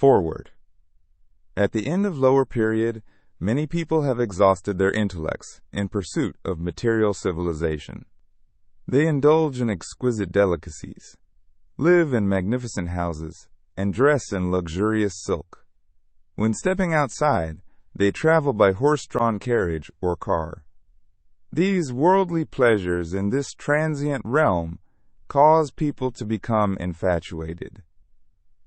Forward. At the end of Lower Period, many people have exhausted their intellects in pursuit of material civilization. They indulge in exquisite delicacies, live in magnificent houses, and dress in luxurious silk. When stepping outside, they travel by horse-drawn carriage or car. These worldly pleasures in this transient realm cause people to become infatuated.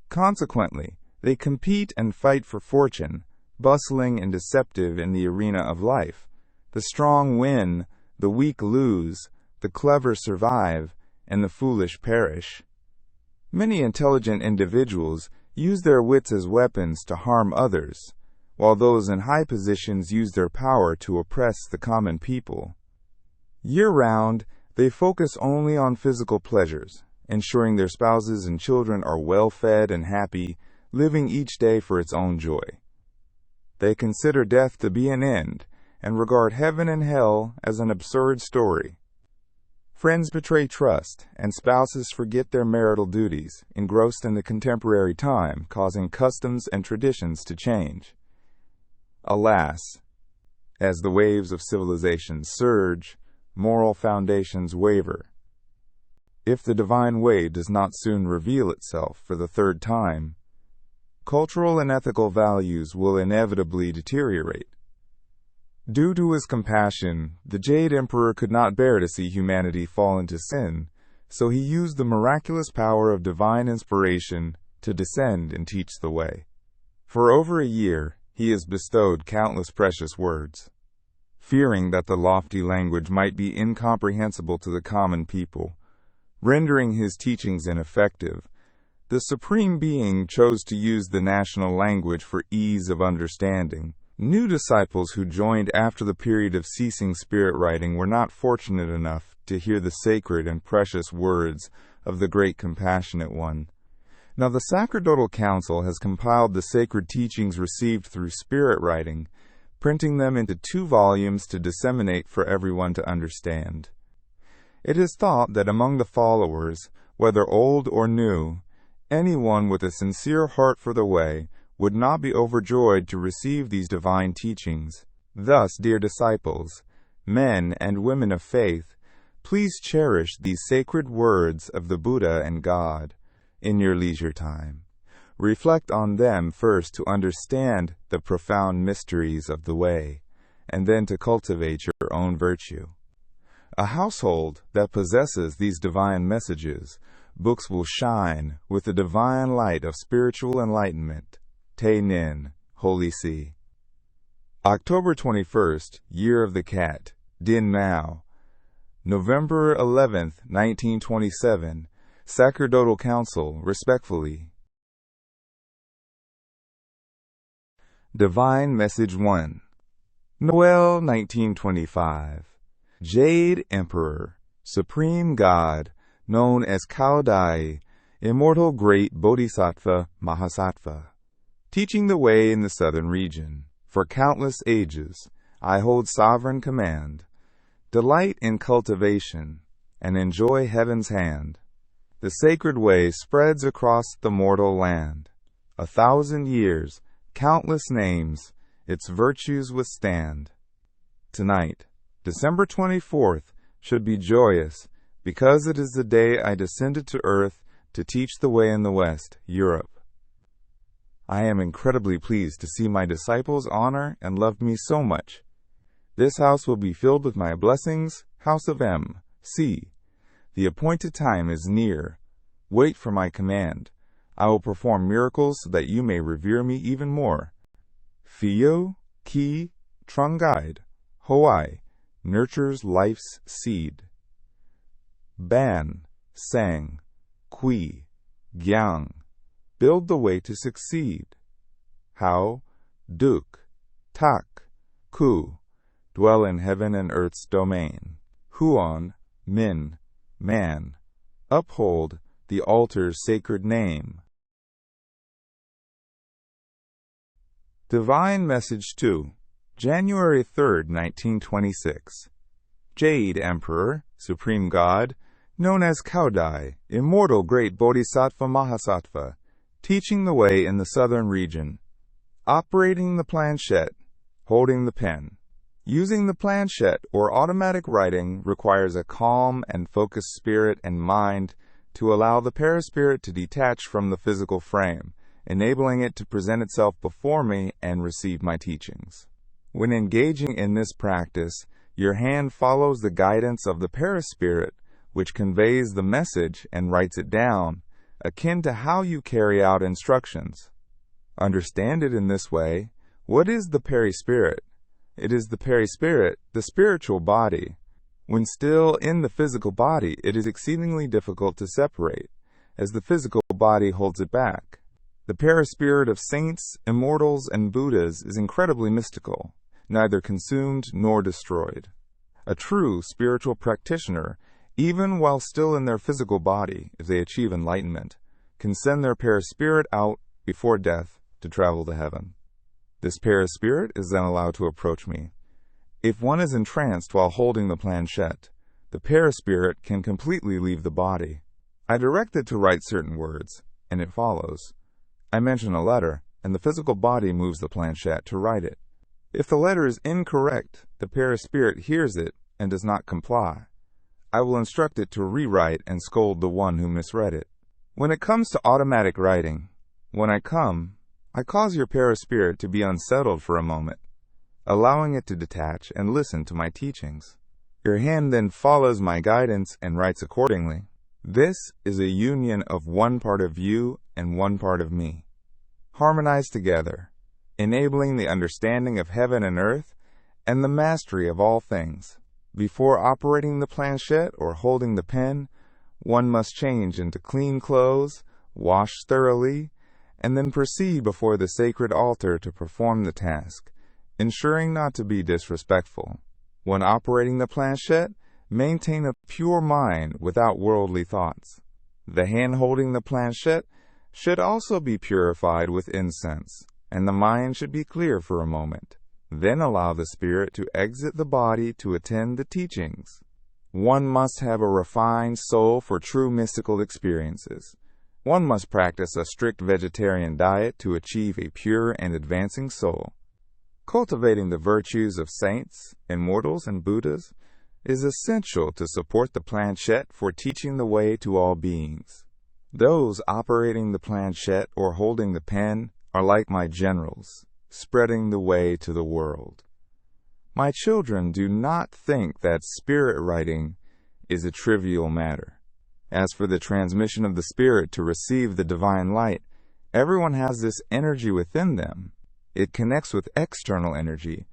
Consequently, they compete and fight for fortune, bustling and deceptive in the arena of life. The strong win, the weak lose, the clever survive, and the foolish perish. Many intelligent individuals use their wits as weapons to harm others, while those in high positions use their power to oppress the common people. Year-round, they focus only on physical pleasures, ensuring their spouses and children are well-fed and happy, living each day for its own joy. They consider death to be an end, and regard heaven and hell as an absurd story. Friends betray trust, and spouses forget their marital duties, engrossed in the contemporary time, causing customs and traditions to change. Alas, as the waves of civilization surge, moral foundations waver. If the divine way does not soon reveal itself for the third time, cultural and ethical values will inevitably deteriorate. Due to his compassion, the Jade Emperor could not bear to see humanity fall into sin, so he used the miraculous power of divine inspiration to descend and teach the way. For over a year, he has bestowed countless precious words. Fearing that the lofty language might be incomprehensible to the common people, rendering his teachings ineffective, the Supreme Being chose to use the national language for ease of understanding. New disciples who joined after the period of ceasing spirit writing were not fortunate enough to hear the sacred and precious words of the Great Compassionate One. Now the Sacerdotal Council has compiled the sacred teachings received through spirit writing, printing them into 2 volumes to disseminate for everyone to understand. It is thought that among the followers, whether old or new, anyone with a sincere heart for the way would not be overjoyed to receive these divine teachings. Thus, dear disciples, men and women of faith, please cherish these sacred words of the Buddha and God in your leisure time. Reflect on them first to understand the profound mysteries of the way, and then to cultivate your own virtue. A household that possesses these divine messages, books will shine with the divine light of spiritual enlightenment. Te Nin, Holy See. October 21st, Year of the Cat, Din Mao. November 11th, 1927, Sacerdotal Council, respectfully. Divine Message 1. Noel 1925. Jade Emperor, Supreme God, known as Caodai, Immortal Great Bodhisattva Mahasattva. Teaching the way in the southern region. For countless ages, I hold sovereign command. Delight in cultivation, and enjoy heaven's hand. The sacred way spreads across the mortal land. 1,000 years, countless names, its virtues withstand. Tonight, December 24th, should be joyous, because it is the day I descended to earth to teach the way in the West, Europe. I am incredibly pleased to see my disciples honor and love me so much. This house will be filled with my blessings, House of M. C. The appointed time is near. Wait for my command. I will perform miracles so that you may revere me even more. Fio, Ki, Trungide, Hoai, nurtures life's seed. Ban, Sang, Kui, Gyang, build the way to succeed. How, Duk, Tak, Ku, dwell in heaven and earth's domain. Huan, Min, man, uphold the altar's sacred name. Divine Message 2, January 3rd, 1926. Jade Emperor, Supreme God, known as Caodai, Immortal Great Bodhisattva Mahasattva, Teaching the way in the southern region. Operating the planchette, holding the pen. Using the planchette or automatic writing requires a calm and focused spirit and mind to allow the perispirit to detach from the physical frame, enabling it to present itself before me and receive my teachings. When engaging in this practice, your hand follows the guidance of the perispirit, which conveys the message and writes it down, akin to how you carry out instructions. Understand it in this way. What is the perispirit? It is the perispirit, the spiritual body. When still in the physical body, it is exceedingly difficult to separate, as the physical body holds it back. The perispirit of saints, immortals, and Buddhas is incredibly mystical, neither consumed nor destroyed. A true spiritual practitioner, even while still in their physical body, if they achieve enlightenment, can send their perispirit out before death to travel to heaven. This perispirit is then allowed to approach me. If one is entranced while holding the planchette, the perispirit can completely leave the body. I direct it to write certain words, and it follows. I mention a letter, and the physical body moves the planchette to write it. If the letter is incorrect, the perispirit hears it and does not comply. I will instruct it to rewrite and scold the one who misread it. When it comes to automatic writing, when I cause your perispirit to be unsettled for a moment, allowing it to detach and listen to my teachings. Your hand then follows my guidance and writes accordingly. This is a union of one part of you and one part of me, harmonized together, enabling the understanding of heaven and earth and the mastery of all things. Before operating the planchette or holding the pen, one must change into clean clothes, wash thoroughly, and then proceed before the sacred altar to perform the task, ensuring not to be disrespectful. When operating the planchette, maintain a pure mind without worldly thoughts. The hand holding the planchette should also be purified with incense, and the mind should be clear for a moment. Then allow the spirit to exit the body to attend the teachings. One must have a refined soul for true mystical experiences. One must practice a strict vegetarian diet to achieve a pure and advancing soul. Cultivating the virtues of saints, immortals, and Buddhas is essential to support the planchette for teaching the way to all beings. Those operating the planchette or holding the pen are like my generals, spreading the way to the world. My children, do not think that spirit writing is a trivial matter. As for the transmission of the spirit to receive the divine light, everyone has this energy within them. It connects with external energy,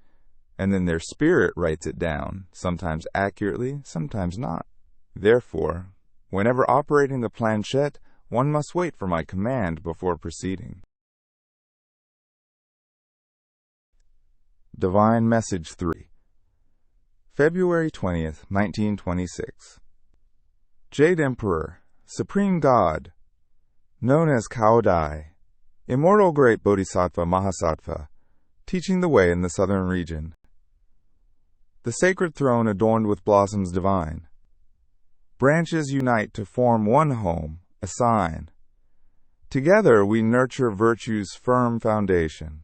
and then their spirit writes it down, sometimes accurately, sometimes not. Therefore, whenever operating the planchette, one must wait for my command before proceeding. Divine Message 3. February 20th, 1926. Jade Emperor, Supreme God, known as Caodai, Immortal Great Bodhisattva Mahasattva, teaching the way in the southern region. The sacred throne adorned with blossoms divine. Branches unite to form one home, a sign. Together we nurture virtue's firm foundation.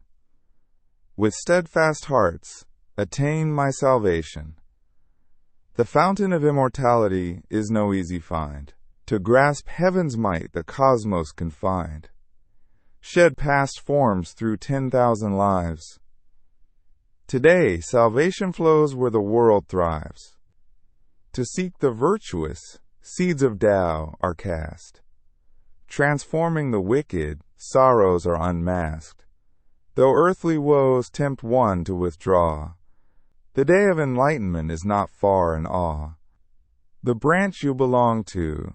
With steadfast hearts, attain my salvation. The fountain of immortality is no easy find. To grasp heaven's might the cosmos confined. Shed past forms through 10,000 lives. Today, salvation flows where the world thrives. To seek the virtuous, seeds of Tao are cast. Transforming the wicked, sorrows are unmasked. Though earthly woes tempt one to withdraw, the day of enlightenment is not far in awe. The branch you belong to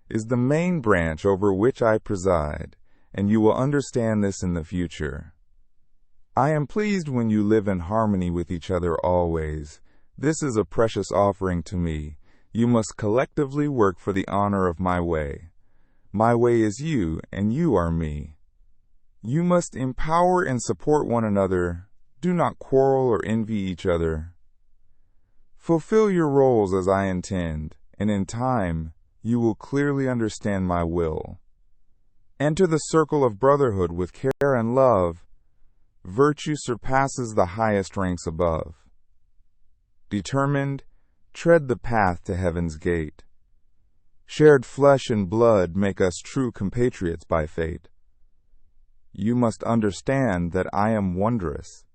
is the main branch over which I preside, and you will understand this in the future. I am pleased when you live in harmony with each other always. This is a precious offering to me. You must collectively work for the honor of my way. My way is you, and you are me. You must empower and support one another. Do not quarrel or envy each other. Fulfill your roles as I intend, and in time, you will clearly understand my will. Enter the circle of brotherhood with care and love. Virtue surpasses the highest ranks above. Determined, tread the path to heaven's gate. Shared flesh and blood make us true compatriots by fate. You must understand that I am wondrous.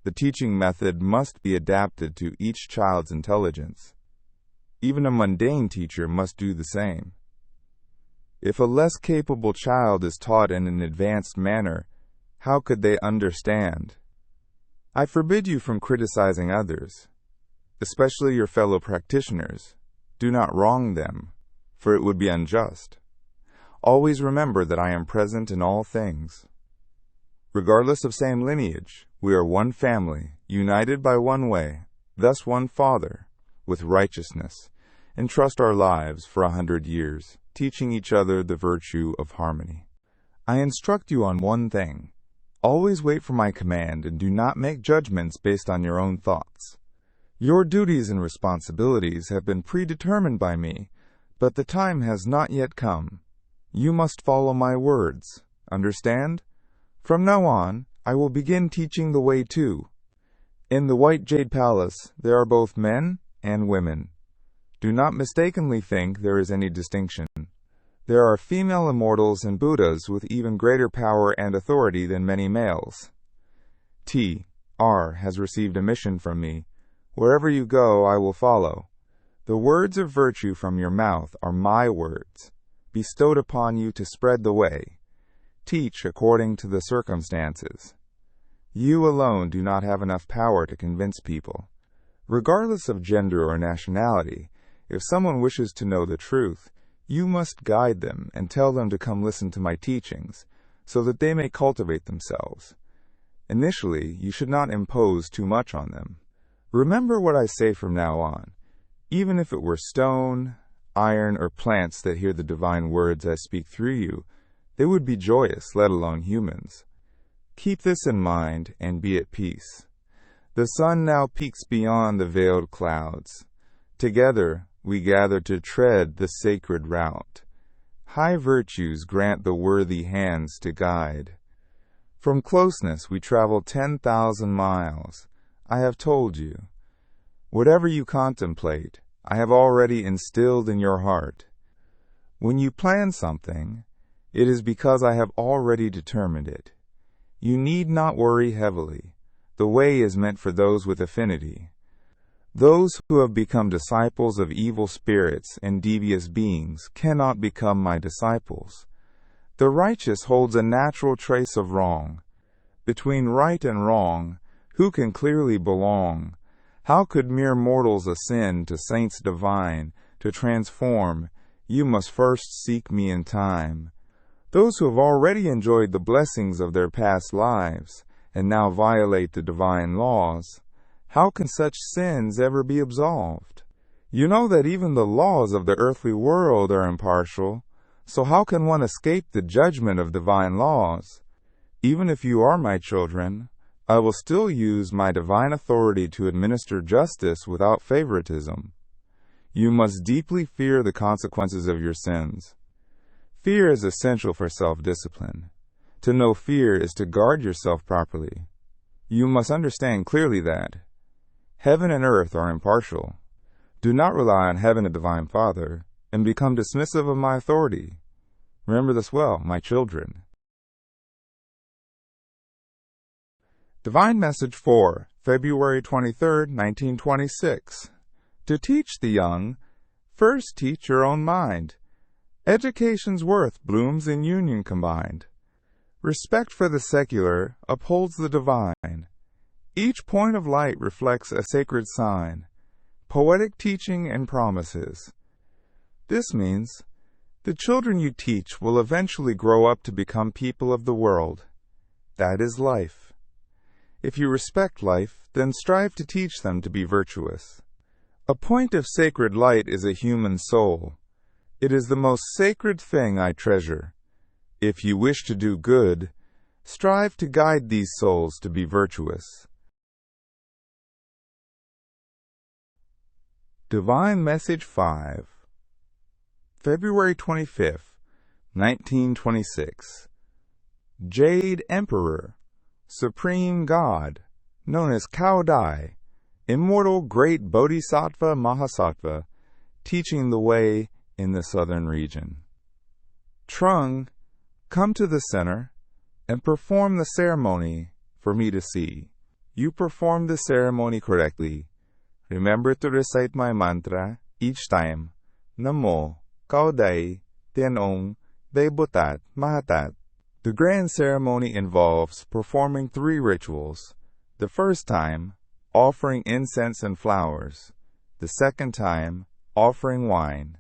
The teaching method must be adapted to each child's intelligence. Even a mundane teacher must do the same. If a less capable child is taught in an advanced manner, how could they understand? I forbid you from criticizing others, especially your fellow practitioners. Do not wrong them, for it would be unjust. Always remember that I am present in all things. Regardless of same lineage, we are one family, united by one way, thus one Father, with righteousness. Entrust our lives for 100 years, teaching each other the virtue of harmony. I instruct you on one thing. Always wait for my command and do not make judgments based on your own thoughts. Your duties and responsibilities have been predetermined by me, but the time has not yet come. You must follow my words. Understand? From now on, I will begin teaching the way too. In the White Jade Palace, there are both men and women. Do not mistakenly think there is any distinction. There are female immortals and Buddhas with even greater power and authority than many males. T.R. has received a mission from me. Wherever you go, I will follow. The words of virtue from your mouth are my words, bestowed upon you to spread the way. Teach according to the circumstances. You alone do not have enough power to convince people. Regardless of gender or nationality, if someone wishes to know the truth, you must guide them and tell them to come listen to my teachings, so that they may cultivate themselves. Initially, you should not impose too much on them. Remember what I say from now on. Even if it were stone, iron, or plants that hear the divine words I speak through you, they would be joyous, let alone humans. Keep this in mind and be at peace. The sun now peaks beyond the veiled clouds. Together, we gather to tread the sacred route. High virtues grant the worthy hands to guide. From closeness we travel 10,000 miles. I have told you. Whatever you contemplate, I have already instilled in your heart. When you plan something, it is because I have already determined it. You need not worry heavily. The way is meant for those with affinity. Those who have become disciples of evil spirits and devious beings cannot become my disciples. The righteous holds a natural trace of wrong. Between right and wrong, who can clearly belong? How could mere mortals ascend to saints divine? To transform, you must first seek me in time. Those who have already enjoyed the blessings of their past lives, and now violate the divine laws, how can such sins ever be absolved? You know that even the laws of the earthly world are impartial, so how can one escape the judgment of divine laws? Even if you are my children, I will still use my divine authority to administer justice without favoritism. You must deeply fear the consequences of your sins. Fear is essential for self-discipline. To know fear is to guard yourself properly. You must understand clearly that heaven and earth are impartial. Do not rely on heaven, a divine Father, and become dismissive of my authority. Remember this well, my children. Divine Message 4, February 23, 1926. To teach the young, first teach your own mind. Education's worth blooms in union combined. Respect for the secular upholds the divine. Each point of light reflects a sacred sign, poetic teaching and promises. This means the children you teach will eventually grow up to become people of the world. That is life. If you respect life, then strive to teach them to be virtuous. A point of sacred light is a human soul. It is the most sacred thing I treasure. If you wish to do good, strive to guide these souls to be virtuous. Divine Message 5, February 25th. 1926. Jade Emperor, Supreme God, known as Caodai, Immortal Great Bodhisattva Mahasattva, teaching the way in the southern region. Trung, come to the center and perform the ceremony for me to see. You perform the ceremony correctly. Remember to recite my mantra each time. Namo, Caodai, Tianong, Deibotat, Mahatat. The grand ceremony involves performing 3 rituals. The first time, offering incense and flowers. The second time, offering wine.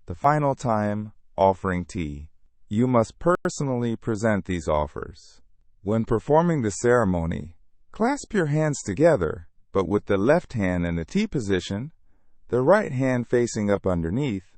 The final time, offering tea. You must personally present these offers. When performing the ceremony, clasp your hands together, but with the left hand in the T position, the right hand facing up underneath,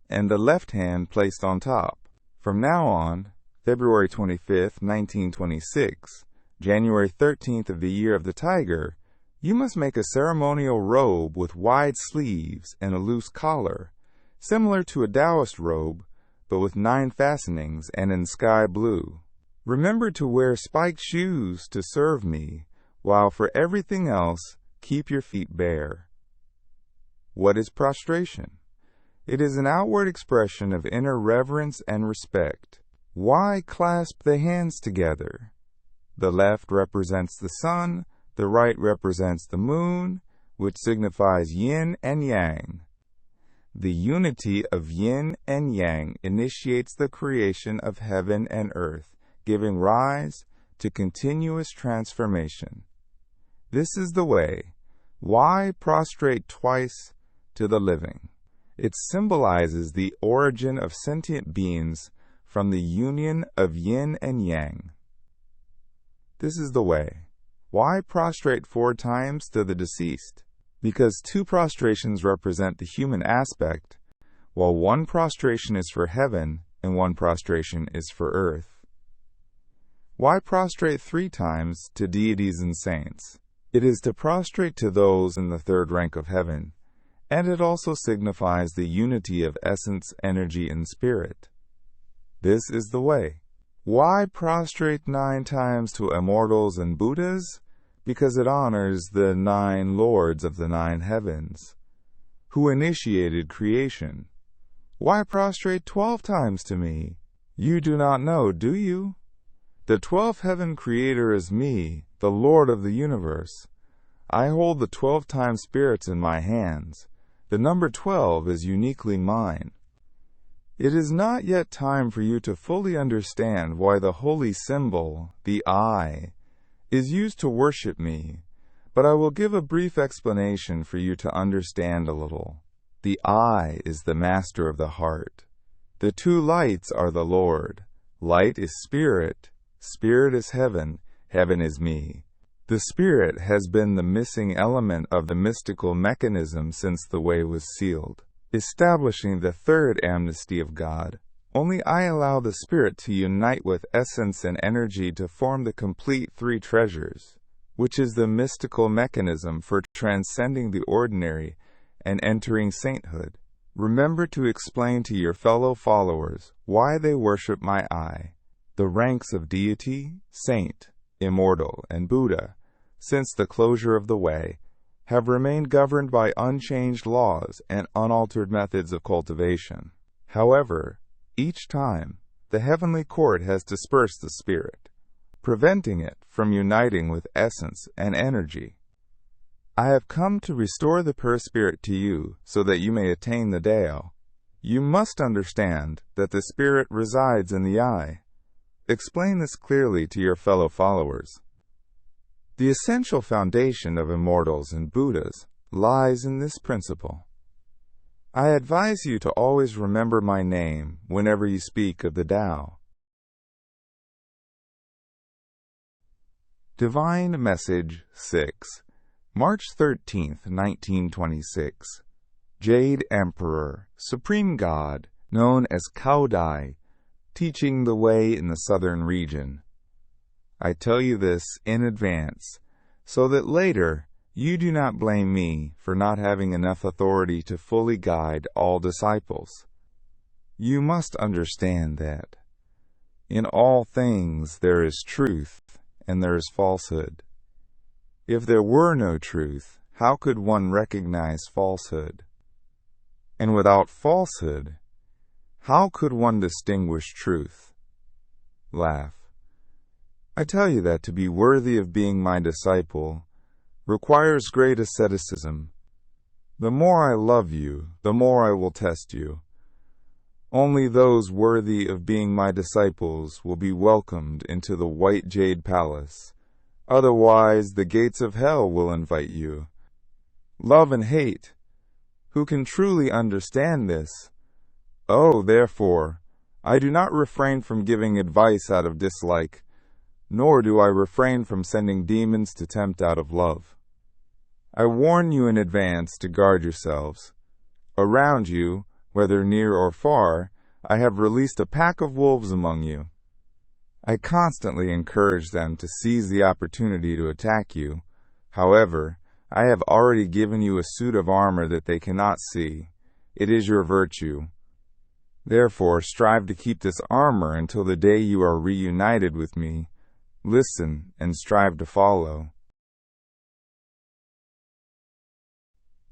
and the left hand placed on top. From now on, February 25th, 1926, January 13th of the year of the tiger, you must make a ceremonial robe with wide sleeves and a loose collar, similar to a Taoist robe, but with 9 fastenings and in sky blue. Remember to wear spiked shoes to serve me, while for everything else, keep your feet bare. What is prostration? It is an outward expression of inner reverence and respect. Why clasp the hands together? The left represents the sun, the right represents the moon, which signifies yin and yang. The unity of yin and yang initiates the creation of heaven and earth, giving rise to continuous transformation. This is the way. Why prostrate twice to the living? It symbolizes the origin of sentient beings from the union of yin and yang. This is the way. Why prostrate 4 times to the deceased? Because 2 prostrations represent the human aspect, while 1 prostration is for heaven and 1 prostration is for earth. Why prostrate 3 times to deities and saints? It is to prostrate to those in the 3rd rank of heaven, and it also signifies the unity of essence, energy, and spirit. This is the way. Why prostrate 9 times to immortals and Buddhas? Because it honors the 9 lords of the 9 heavens, who initiated creation. Why prostrate 12 times to me? You do not know, do you? The 12th heaven creator is me, the Lord of the universe. I hold the 12-time spirits in my hands. The number 12 is uniquely mine. It is not yet time for you to fully understand why the holy symbol, the eye, is used to worship me, but I will give a brief explanation for you to understand a little. The eye is the master of the heart. The 2 lights are the Lord. Light is spirit, spirit is heaven, heaven is me. The spirit has been the missing element of the mystical mechanism since the way was sealed, establishing the 3rd amnesty of God. Only I allow the spirit to unite with essence and energy to form the complete 3 treasures, which is the mystical mechanism for transcending the ordinary and entering sainthood. Remember to explain to your fellow followers why they worship my eye. The ranks of deity, saint, immortal, and Buddha, since the closure of the way, have remained governed by unchanged laws and unaltered methods of cultivation. However, each time, the heavenly court has dispersed the spirit, preventing it from uniting with essence and energy. I have come to restore the pure spirit to you so that you may attain the Tao. You must understand that the spirit resides in the eye. Explain this clearly to your fellow followers. The essential foundation of immortals and Buddhas lies in this principle. I advise you to always remember my name whenever you speak of the Tao. Divine Message 6, March 13th, 1926. Jade Emperor, Supreme God, known as Caodai, teaching the way in the southern region. I tell you this in advance, so that later you do not blame me for not having enough authority to fully guide all disciples. You must understand that In all things there is truth, and there is falsehood. If there were no truth, how could one recognize falsehood? And without falsehood, how could one distinguish truth? Laugh. I tell you that to be worthy of being my disciple requires great asceticism. The more I love you, the more I will test you. Only those worthy of being my disciples will be welcomed into the white jade palace. Otherwise, the gates of hell will invite you. Love and hate. Who can truly understand this? Oh, therefore, I do not refrain from giving advice out of dislike, nor do I refrain from sending demons to tempt out of love. I warn you in advance to guard yourselves. Around you, whether near or far, I have released a pack of wolves among you. I constantly encourage them to seize the opportunity to attack you. However, I have already given you a suit of armor that they cannot see. It is your virtue. Therefore, strive to keep this armor until the day you are reunited with me. Listen and strive to follow.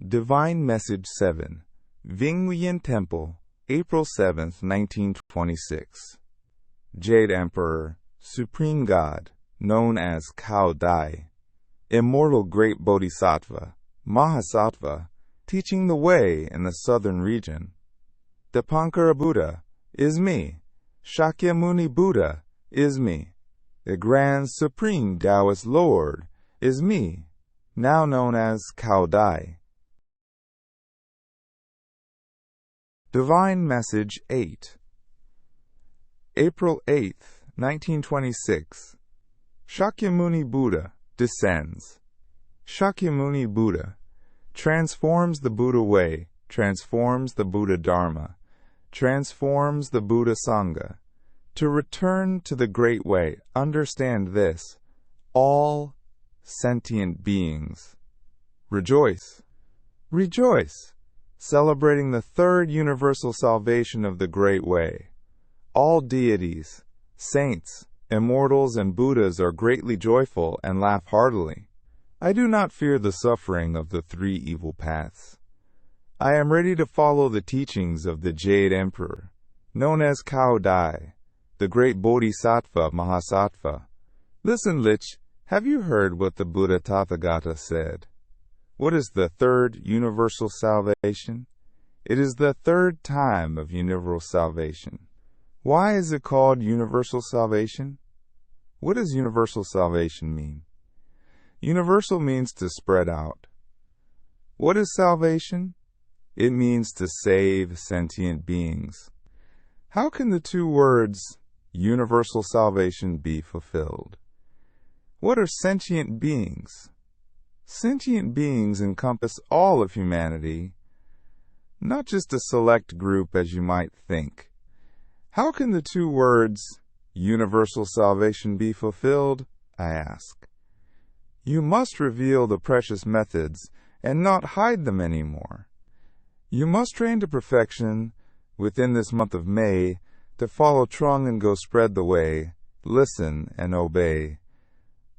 Divine Message 7, Vinghuyen Temple, April 7, 1926. Jade Emperor, Supreme God, known as Caodai, Immortal Great Bodhisattva, Mahasattva, teaching the way in the southern region. Dipankara Buddha is me. Shakyamuni Buddha is me. The Grand Supreme Taoist Lord is me, now known as Caodai. Divine Message 8, April 8, 1926. Shakyamuni Buddha descends. Shakyamuni Buddha transforms the Buddha way, transforms the Buddha Dharma, transforms the Buddha Sangha. To return to the Great Way, understand this: all sentient beings rejoice. Rejoice, celebrating the third universal salvation of the Great Way. All deities, saints, immortals, and Buddhas are greatly joyful and laugh heartily. I do not fear the suffering of the three evil paths. I am ready to follow the teachings of the Jade Emperor, known as Caodai, the great Bodhisattva Mahasattva. Listen, Lich, have you heard what the Buddha Tathagata said? What is the third universal salvation? It is the third time of universal salvation. Why is it called universal salvation? What does universal salvation mean? Universal means to spread out. What is salvation? It means to save sentient beings. How can the two words, universal salvation, be fulfilled? What are sentient beings? Sentient beings encompass all of humanity, not just a select group as you might think. How can the two words, universal salvation, be fulfilled? I ask. You must reveal the precious methods and not hide them anymore. You must train to perfection within this month of May to follow Trung and go spread the way, listen and obey.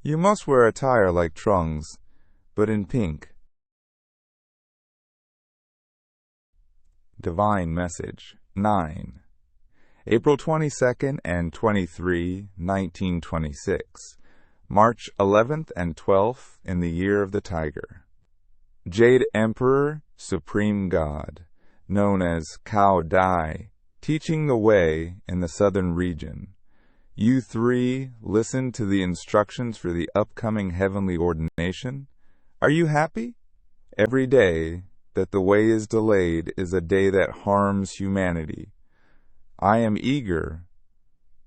You must wear attire like Trung's, but in pink. Divine Message 9, April 22nd and 23, 1926, March 11th and 12th in the Year of the Tiger. Jade Emperor, Supreme God, known as Caodai, teaching the way in the southern region. You three listen to the instructions for the upcoming heavenly ordination. Are you happy? Every day that the way is delayed is a day that harms humanity. I am eager,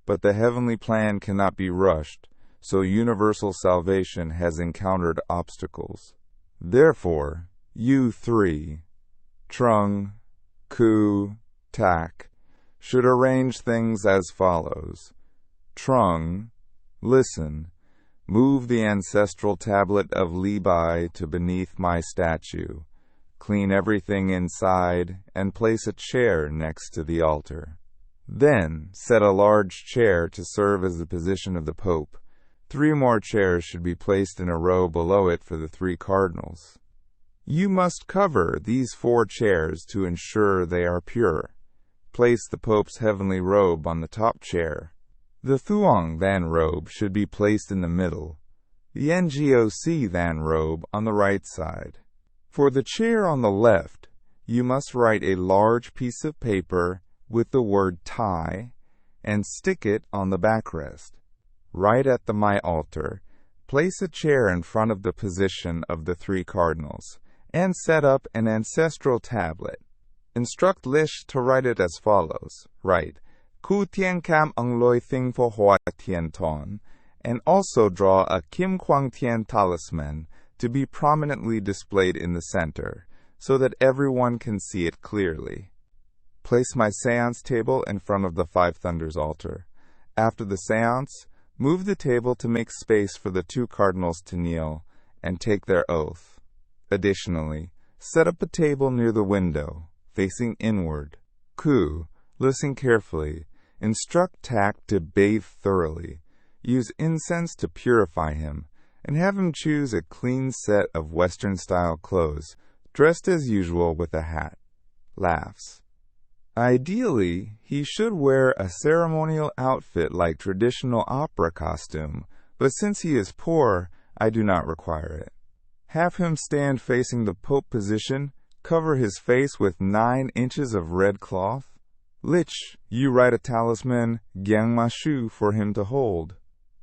but the heavenly plan cannot be rushed, so universal salvation has encountered obstacles. Therefore, you three, Trung, Ku, Tak, should arrange things as follows. Trung, listen. Move the ancestral tablet of Libai to beneath my statue. Clean everything inside and place a chair next to the altar. Then, set a large chair to serve as the position of the Pope. 3 more chairs should be placed in a row below it for the 3 cardinals. You must cover these 4 chairs to ensure they are pure. Place the Pope's heavenly robe on the top chair. The Thuong Than robe should be placed in the middle. The Ngoc Than robe on the right side. For the chair on the left, you must write a large piece of paper with the word tie and stick it on the backrest. Right at the My Altar, place a chair in front of the position of the 3 cardinals and set up an ancestral tablet. Instruct Lish to write it as follows. Write, Ku Tien Kam Ang Loi Thing Pho Hoa Tien Ton, and also draw a Kim Kwang Tien talisman to be prominently displayed in the center, so that everyone can see it clearly. Place my seance table in front of the 5 Thunders altar. After the seance, move the table to make space for the 2 cardinals to kneel and take their oath. Additionally, set up a table near the window, facing inward. Ku, listen carefully. Instruct Tak to bathe thoroughly. Use incense to purify him, and have him choose a clean set of Western-style clothes, dressed as usual with a hat. Laughs. Ideally, he should wear a ceremonial outfit like traditional opera costume, but since he is poor, I do not require it. Have him stand facing the Pope position, cover his face with 9 inches of red cloth. Lich, you write a talisman, Gyang Ma Shu, for him to hold.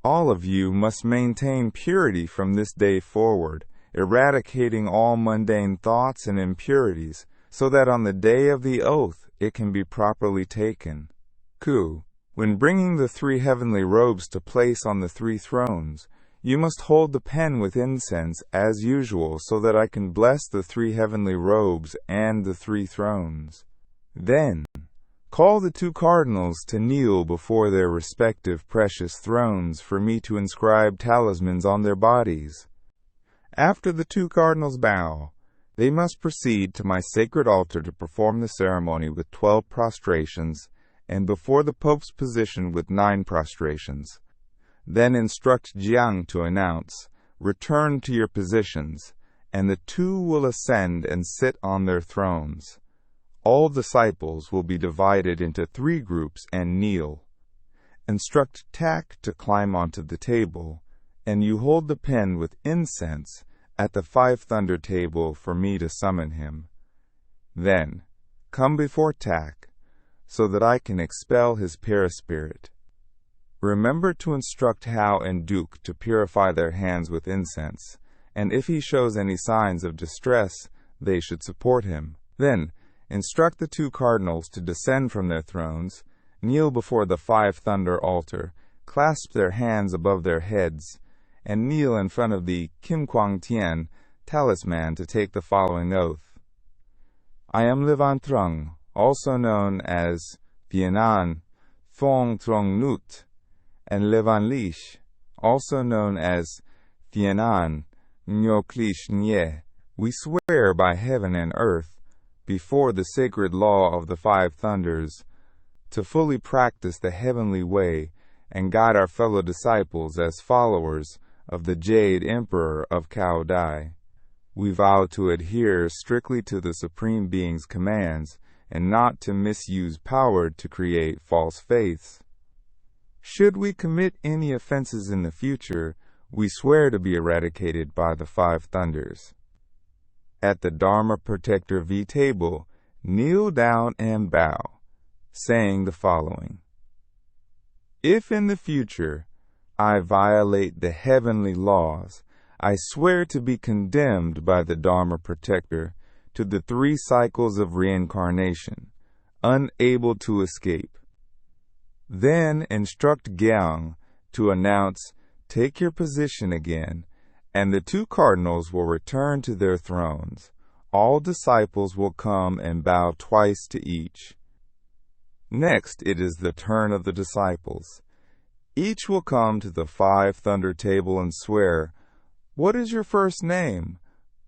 All of you must maintain purity from this day forward, eradicating all mundane thoughts and impurities, so that on the day of the oath it can be properly taken. Ku, when bringing the 3 heavenly robes to place on the 3 thrones, you must hold the pen with incense as usual so that I can bless the 3 heavenly robes and the 3 thrones. Then, call the 2 cardinals to kneel before their respective precious thrones for me to inscribe talismans on their bodies. After the 2 cardinals bow, they must proceed to my sacred altar to perform the ceremony with 12 prostrations, and before the Pope's position with 9 prostrations. Then instruct Jiang to announce, Return to your positions, and the 2 will ascend and sit on their thrones. All disciples will be divided into 3 groups and kneel. Instruct Tak to climb onto the table, and you hold the pen with incense at the 5 Thunder table for me to summon him. Then, come before Tak, so that I can expel his paraspirit. Remember to instruct Hao and Duke to purify their hands with incense, and if he shows any signs of distress, they should support him. Then, instruct the 2 cardinals to descend from their thrones, kneel before the 5 Thunder altar, clasp their hands above their heads, and kneel in front of the Kim Kwang Tien talisman to take the following oath. I am Livan Trung, also known as Vienan Thong Trong Nut, and Livan Lish, also known as Thienan Nyoklish Nye. We swear by heaven and earth, before the sacred law of the 5 Thunders, to fully practice the heavenly way and guide our fellow disciples as followers of the Jade Emperor of Caodai. We vow to adhere strictly to the Supreme Being's commands and not to misuse power to create false faiths. Should we commit any offenses in the future, we swear to be eradicated by the 5 Thunders. At the Dharma Protector V table, kneel down and bow, saying the following. If in the future I violate the heavenly laws, I swear to be condemned by the Dharma Protector to the 3 cycles of reincarnation, unable to escape. Then instruct Gyang to announce, Take your position again, and the 2 cardinals will return to their thrones. All disciples will come and bow twice to each. Next, it is the turn of the disciples. Each will come to the 5 Thunder table and swear, What is your first name?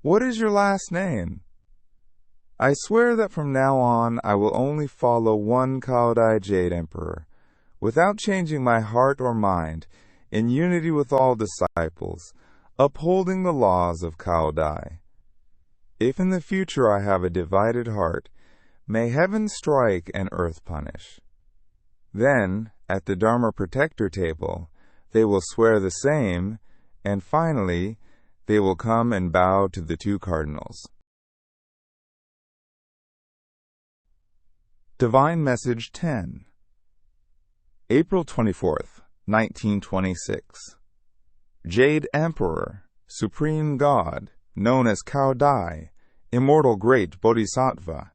What is your last name? I swear that from now on I will only follow one Caodai Jade Emperor, without changing my heart or mind, in unity with all disciples, upholding the laws of Caodai. If in the future I have a divided heart, may heaven strike and earth punish. Then, at the Dharma Protector table, they will swear the same, and finally, they will come and bow to the two cardinals. Divine Message 10, April 24th, 1926. Jade Emperor, Supreme God, known as Caodai, Immortal Great Bodhisattva,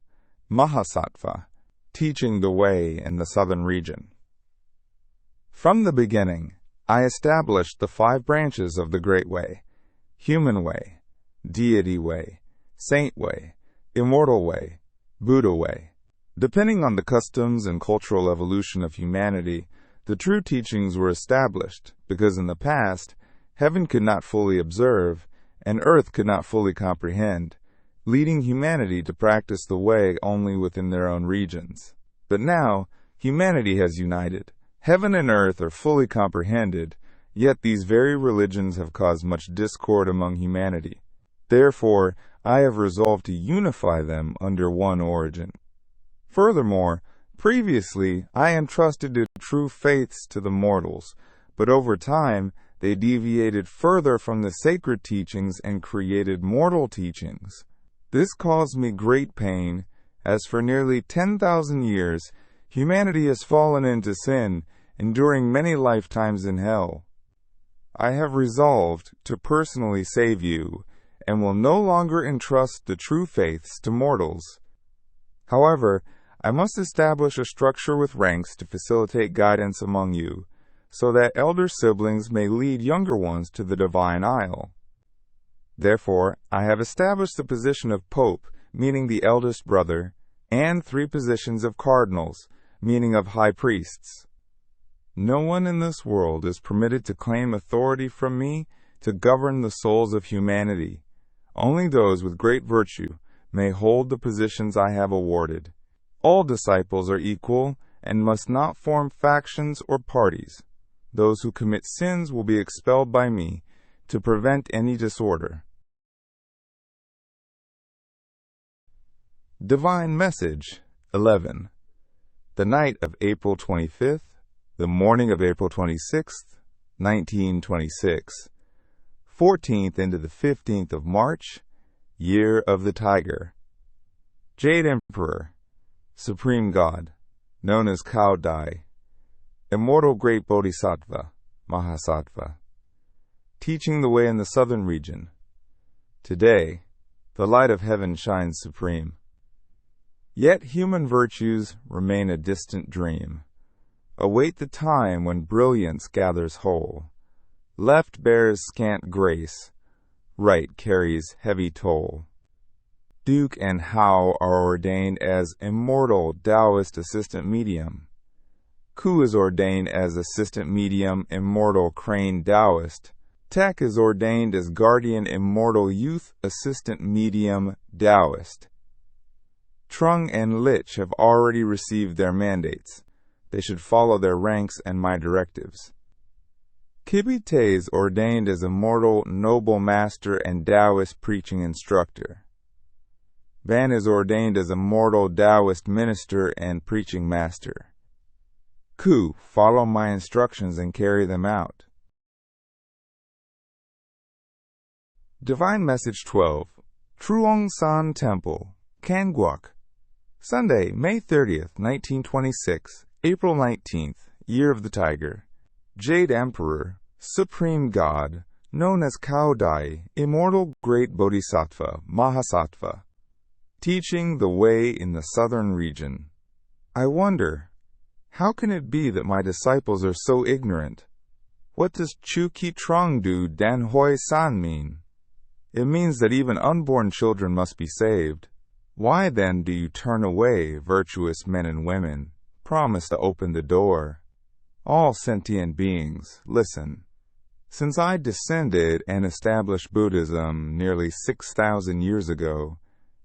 Mahasattva, teaching the way in the southern region. From the beginning, I established the 5 branches of the Great Way: Human Way, Deity Way, Saint Way, Immortal Way, Buddha Way. Depending on the customs and cultural evolution of humanity, the true teachings were established because in the past, heaven could not fully observe and earth could not fully comprehend, leading humanity to practice the way only within their own regions. But now, humanity has united. Heaven and earth are fully comprehended, yet these very religions have caused much discord among humanity. Therefore, I have resolved to unify them under one origin. Furthermore, previously I entrusted the true faiths to the mortals, but over time they deviated further from the sacred teachings and created mortal teachings. This caused me great pain, as for nearly 10,000 years humanity has fallen into sin, enduring many lifetimes in hell. I have resolved to personally save you, and will no longer entrust the true faiths to mortals. However, I must establish a structure with ranks to facilitate guidance among you, so that elder siblings may lead younger ones to the divine isle. Therefore, I have established the position of Pope, meaning the eldest brother, and 3 positions of cardinals, meaning of high priests. No one in this world is permitted to claim authority from me to govern the souls of humanity. Only those with great virtue may hold the positions I have awarded. All disciples are equal and must not form factions or parties. Those who commit sins will be expelled by me to prevent any disorder. Divine Message 11. The night of April 25th, the morning of April 26th, 1926, 14th into the 15th of March, Year of the Tiger. Jade Emperor, Supreme God, known as Caodai, Immortal Great Bodhisattva, Mahasattva, teaching the way in the southern region. Today, the light of heaven shines supreme. Yet human virtues remain a distant dream. Await the time when brilliance gathers whole. Left bears scant grace, right carries heavy toll. Duke and Hao are ordained as Immortal Taoist Assistant Medium. Ku is ordained as Assistant Medium Immortal Crane Taoist. Tech is ordained as Guardian Immortal Youth Assistant Medium Taoist. Trung and Lich have already received their mandates. They should follow their ranks and my directives. Kibite is ordained as Immortal Noble Master and Taoist Preaching Instructor. Ban is ordained as Immortal Taoist Minister and Preaching Master. Ku, follow my instructions and carry them out. Divine Message 12. Truong San Temple, Kangguak. Sunday, May 30th, 1926, April 19th, Year of the Tiger. Jade Emperor, Supreme God, known as Caodai, Immortal Great Bodhisattva, Mahasattva, teaching the way in the southern region. I wonder, how can it be that my disciples are so ignorant? What does Chu Ki Trong Du Dan Hoi San mean? It means that even unborn children must be saved. Why then do you turn away, virtuous men and women? Promise to open the door. All sentient beings, listen. Since I descended and established Buddhism nearly 6,000 years ago,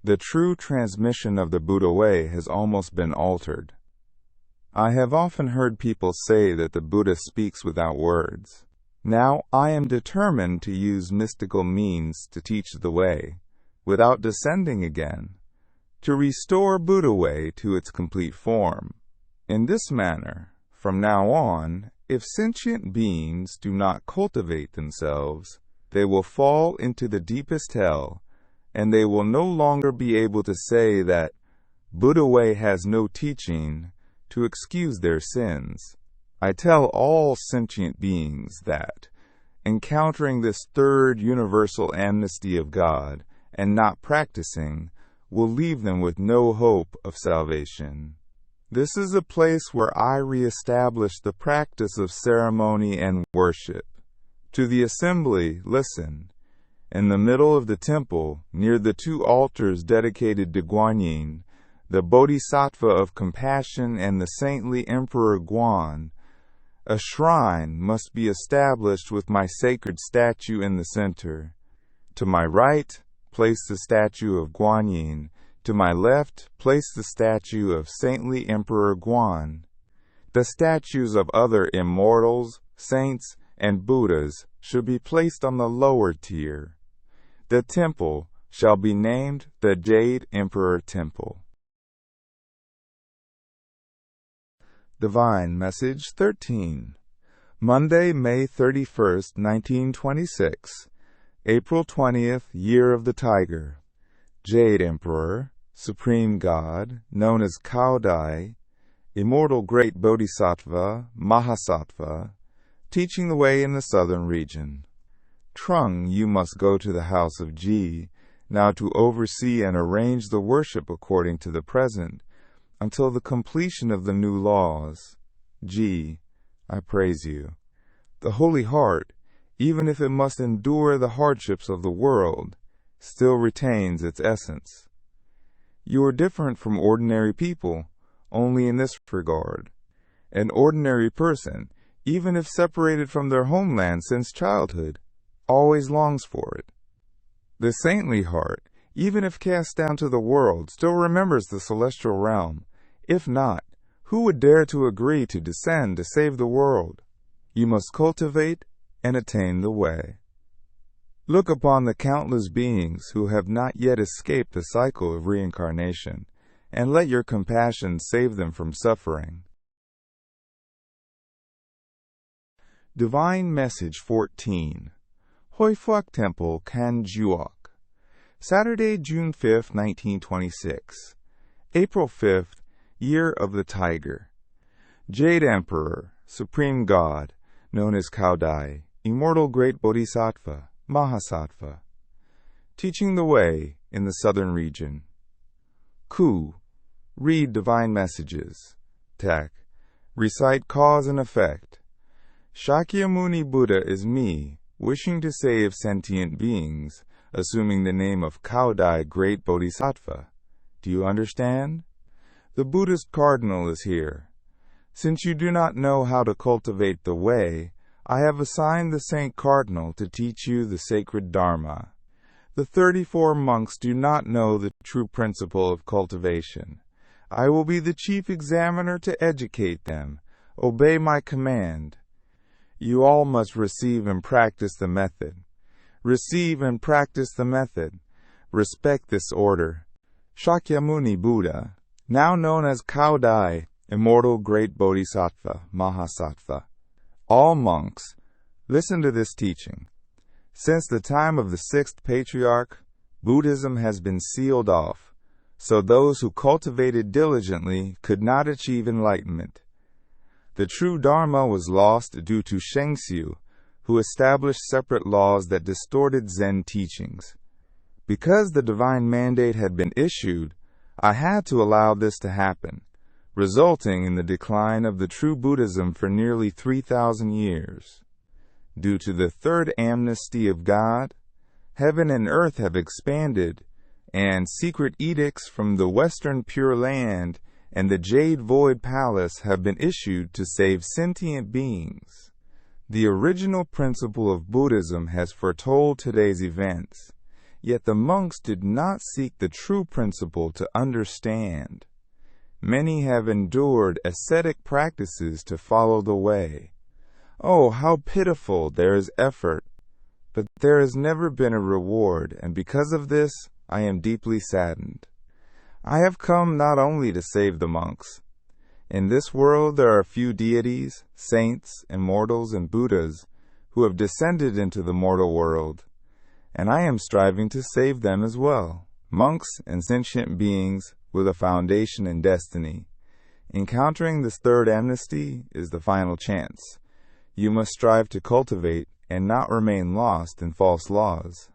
The true transmission of the Buddha way has almost been altered. I have often heard people say that the Buddha speaks without words. Now I am determined to use mystical means to teach the way, without descending again, to restore Buddha way to its complete form. In this manner, from now on, if sentient beings do not cultivate themselves, they will fall into the deepest hell, and they will no longer be able to say that Buddha way has no teaching to excuse their sins. I tell all sentient beings that, encountering this third universal amnesty of God and not practicing, will leave them with no hope of salvation. This is a place where I reestablish the practice of ceremony and worship. To the assembly, listen. In the middle of the temple, near the two altars dedicated to Guanyin, the Bodhisattva of compassion and the saintly Emperor Guan, a shrine must be established with my sacred statue in the center. To my right, place the statue of Guanyin. To my left, place the statue of saintly Emperor Guan. The statues of other immortals, saints, and Buddhas should be placed on the lower tier. The temple shall be named the Jade Emperor Temple. Divine Message 13. Monday, May 31st, 1926. April 20th, Year of the Tiger. Jade Emperor, Supreme God, known as Caodai, Immortal Great Bodhisattva, Mahasattva, teaching the way in the southern region. Trung, you must go to the house of Ji, now to oversee and arrange the worship according to the present, until the completion of the new laws. Ji, I praise you. The Holy Heart, even if it must endure the hardships of the world, still retains its essence. You are different from ordinary people, only in this regard. An ordinary person, even if separated from their homeland since childhood, always longs for it. The saintly heart, even if cast down to the world, still remembers the celestial realm. If not, who would dare to agree to descend to save the world? You must cultivate and attain the way. Look upon the countless beings who have not yet escaped the cycle of reincarnation, and let your compassion save them from suffering. Divine Message 14. Hoi Phuoc Temple, Kanjuok. Saturday, June 5, 1926. April 5th, Year of the Tiger. Jade Emperor, Supreme God, known as Caodai, Immortal Great Bodhisattva, Mahasattva, teaching the way in the southern region. Ku, read divine messages. Tak, recite cause and effect. Shakyamuni Buddha is me, wishing to save sentient beings, assuming the name of Caodai Great Bodhisattva. Do you understand? The Buddhist cardinal is here. Since you do not know how to cultivate the way, I have assigned the Saint Cardinal to teach you the sacred Dharma. The 34 monks do not know the true principle of cultivation. I will be the chief examiner to educate them. Obey my command. You all must receive and practice the method. Receive and practice the method. Respect this order. Shakyamuni Buddha, now known as Caodai, Immortal Great Bodhisattva, Mahasattva. All monks, listen to this teaching. Since the time of the sixth patriarch, Buddhism has been sealed off, so those who cultivated diligently could not achieve enlightenment. The true Dharma was lost due to Shengxiu, who established separate laws that distorted Zen teachings. Because the divine mandate had been issued, I had to allow this to happen, resulting in the decline of the true Buddhism for nearly 3,000 years. Due to the third amnesty of God, heaven and earth have expanded, and secret edicts from the Western Pure Land and the Jade Void Palace have been issued to save sentient beings. The original principle of Buddhism has foretold today's events. Yet the monks did not seek the true principle to understand. Many have endured ascetic practices to follow the way. Oh, how pitiful! There is effort, but there has never been a reward, and because of this, I am deeply saddened. I have come not only to save the monks. In this world there are few deities, saints, immortals, and Buddhas who have descended into the mortal world, and I am striving to save them as well. Monks and sentient beings with a foundation in destiny. Encountering this third amnesty is the final chance. You must strive to cultivate and not remain lost in false laws.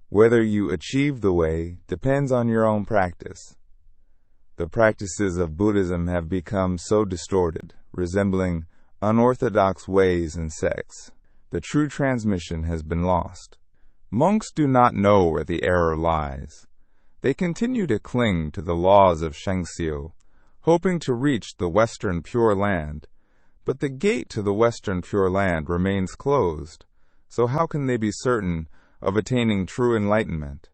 Whether you achieve the way depends on your own practice. The practices of Buddhism have become so distorted, resembling unorthodox ways and sects. The true transmission has been lost. Monks do not know where the error lies. They continue to cling to the laws of Shengxiu, hoping to reach the Western Pure Land. But the gate to the Western Pure Land remains closed, so how can they be certain of attaining true enlightenment?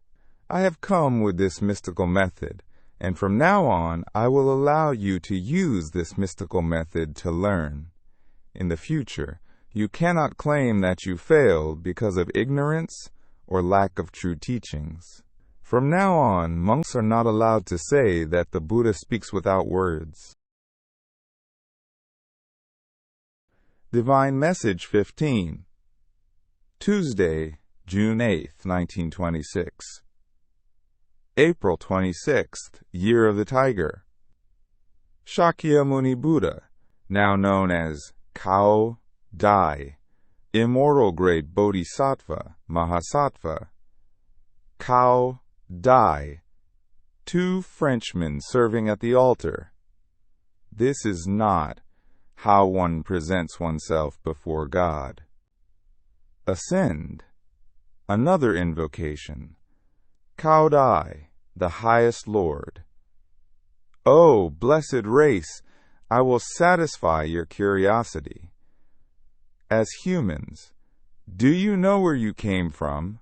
I have come with this mystical method, and from now on I will allow you to use this mystical method to learn. In the future, you cannot claim that you failed because of ignorance or lack of true teachings. From now on, monks are not allowed to say that the Buddha speaks without words. Divine Message 15. Tuesday, June 8, 1926. April 26th, Year of the Tiger. Shakyamuni Buddha, now known as Caodai, immortal great Bodhisattva, Mahasattva. Caodai, two Frenchmen serving at the altar. This is not how one presents oneself before God. Ascend, another invocation. Caodai, the highest Lord. O blessed race, I will satisfy your curiosity. As humans, do you know where you came from?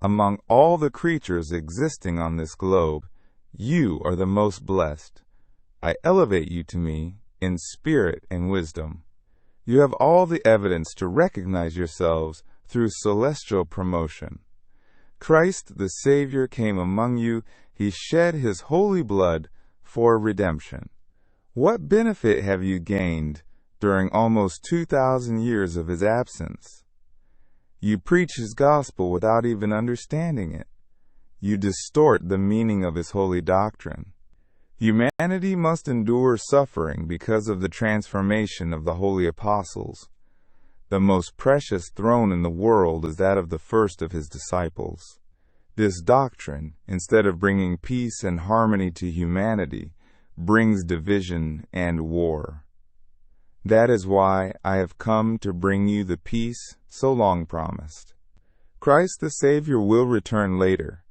Among all the creatures existing on this globe, you are the most blessed. I elevate you to me in spirit and wisdom. You have all the evidence to recognize yourselves through celestial promotion. Christ the Savior came among you. He shed his holy blood for redemption. What benefit have you gained during almost 2,000 years of his absence? You preach his gospel without even understanding it. You distort the meaning of his holy doctrine. Humanity must endure suffering because of the transformation of the holy apostles. The most precious throne in the world is that of the first of his disciples. This doctrine, instead of bringing peace and harmony to humanity, brings division and war. That is why I have come to bring you the peace so long promised. Christ the Savior will return later.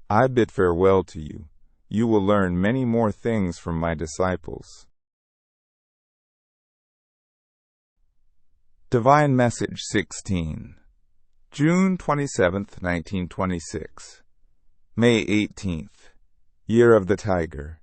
I bid farewell to you. You will learn many more things from my disciples. Divine Message 16. June 27th, 1926. May 18th. Year of the Tiger.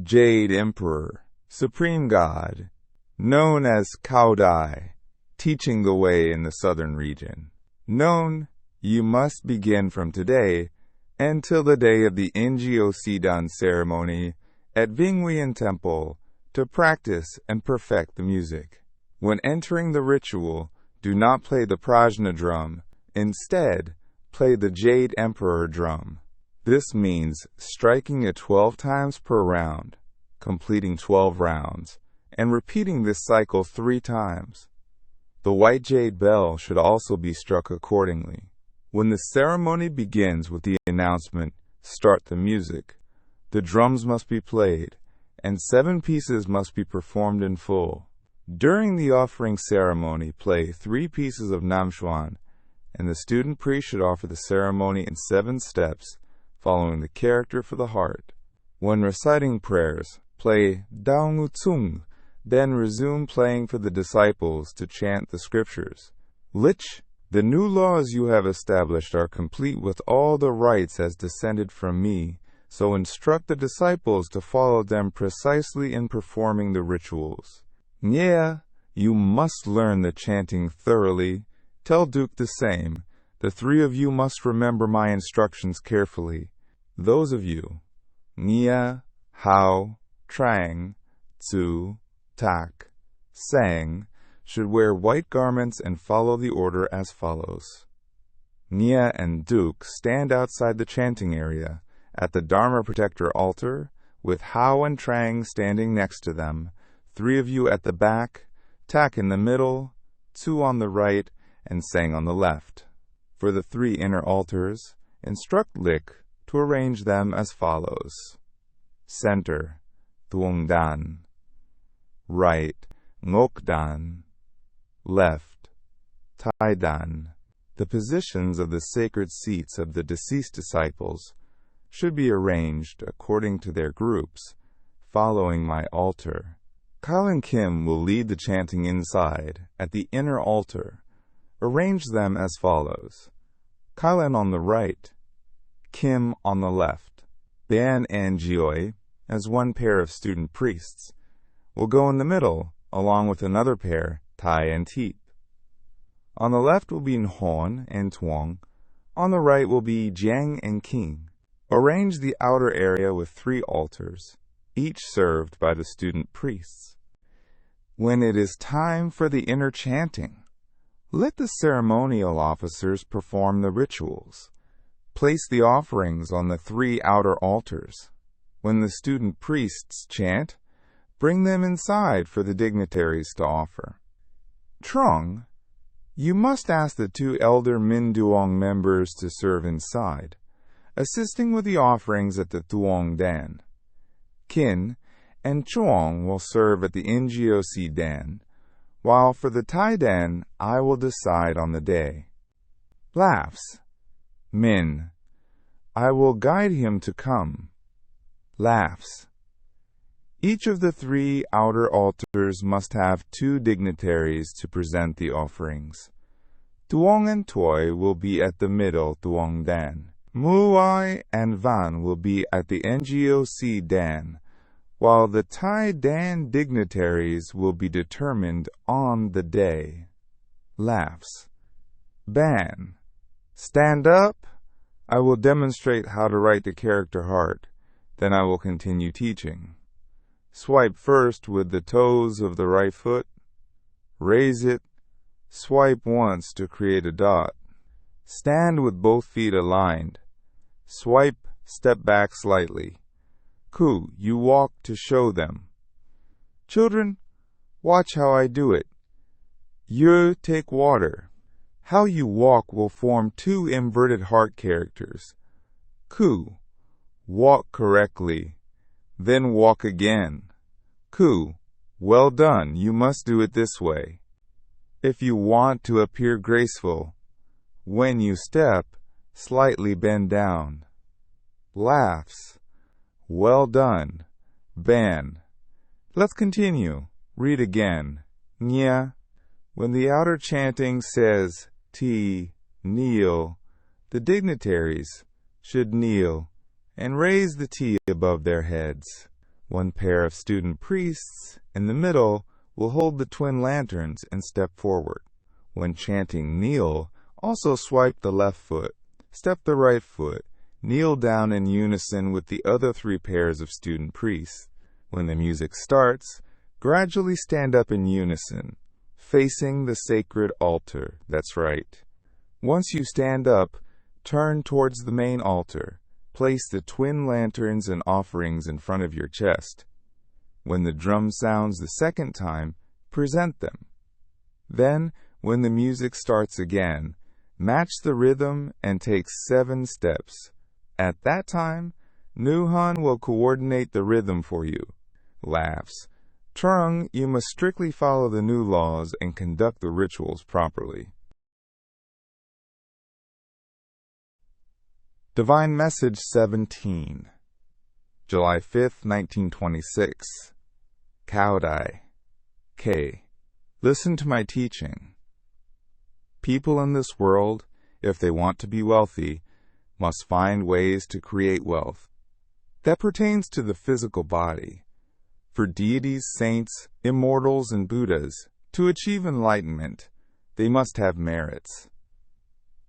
Jade Emperor, Supreme God, known as Caodai, teaching the way in the southern region. Known, you must begin from today until the day of the Ngyo ceremony at Vinghuian Temple to practice and perfect the music. When entering the ritual, do not play the prajna drum. Instead, play the Jade Emperor drum. This means striking it 12 times per round, completing 12 rounds, and repeating this cycle 3 times. The white jade bell should also be struck accordingly. When the ceremony begins with the announcement, "Start the music," the drums must be played, and 7 pieces must be performed in full. During the offering ceremony, play 3 pieces of Namshuan, and the student priest should offer the ceremony in 7 steps, following the character for the heart. When reciting prayers, play Dao Ngu Tsung, then resume playing for the disciples to chant the scriptures. Lich, The new laws you have established are complete with all the rites as descended from me, so instruct the disciples to follow them precisely in performing the rituals. Nya, you must learn the chanting thoroughly. Tell Duke the same. The three of you must remember my instructions carefully. Those of you, Nia, Hao, Trang, Tzu, Tak, Sang, should wear white garments and follow the order as follows. Nia and Duke stand outside the chanting area, at the Dharma Protector altar, with Hao and Trang standing next to them, three of you at the back, Tak in the middle, Tzu on the right, and Sang on the left. For the three inner altars, instruct Lik to arrange them as follows. Center, Tuongdan. Right, Ngokdan. Left, Taidan. The positions of the sacred seats of the deceased disciples should be arranged according to their groups, following my altar. Kyle and Kim will lead the chanting inside, at the inner altar. Arrange them as follows. Kylan on the right, Kim on the left. Ban and Jioi, as one pair of student priests, will go in the middle, along with another pair, Tai and Teep. On the left will be Nhon and Tuong. On the right will be Jiang and King. Arrange the outer area with three altars, each served by the student priests. When it is time for the inner chanting, let the ceremonial officers perform the rituals. Place the offerings on the three outer altars. When the student priests chant, bring them inside for the dignitaries to offer. Trung, you must ask the two elder Minduong members to serve inside, assisting with the offerings at the Tuong Dan. Kin and Chuang will serve at the Ngoc Dan, while for the Tai Dan, I will decide on the day. Laughs. Min, I will guide him to come. Laughs. Each of the three outer altars must have two dignitaries to present the offerings. Tuong and Toy will be at the middle Tuong Dan. Muai and Van will be at the Ngoc Dan, while the Tai Dan dignitaries will be determined on the day. Laughs. Ban. Stand up. I will demonstrate how to write the character heart. Then I will continue teaching. Swipe first with the toes of the right foot. Raise it. Swipe once to create a dot. Stand with both feet aligned. Swipe, step back slightly. Ku, you walk to show them. Children, watch how I do it. You take water. How you walk will form two inverted heart characters. Ku, walk correctly. Then walk again. Ku, well done, you must do it this way. If you want to appear graceful, when you step, slightly bend down. Laughs. Well done. Ban. Let's continue. Read again. Nya. When the outer chanting says Ti, kneel, the dignitaries should kneel and raise the Ti above their heads. One pair of student priests in the middle will hold the twin lanterns and step forward. When chanting kneel, also swipe the left foot, step the right foot, kneel down in unison with the other three pairs of student priests. When the music starts, gradually stand up in unison, facing the sacred altar. That's right. Once you stand up, turn towards the main altar. Place the twin lanterns and offerings in front of your chest. When the drum sounds the second time, present them. Then, when the music starts again, match the rhythm and take 7 steps. At that time, Nuhan will coordinate the rhythm for you. Laughs. Trung, you must strictly follow the new laws and conduct the rituals properly. Divine Message 17, July 5th, 1926. Caodai. K. Listen to my teaching. People in this world, if they want to be wealthy, must find ways to create wealth. That pertains to the physical body. For deities, saints, immortals, and Buddhas, to achieve enlightenment, they must have merits.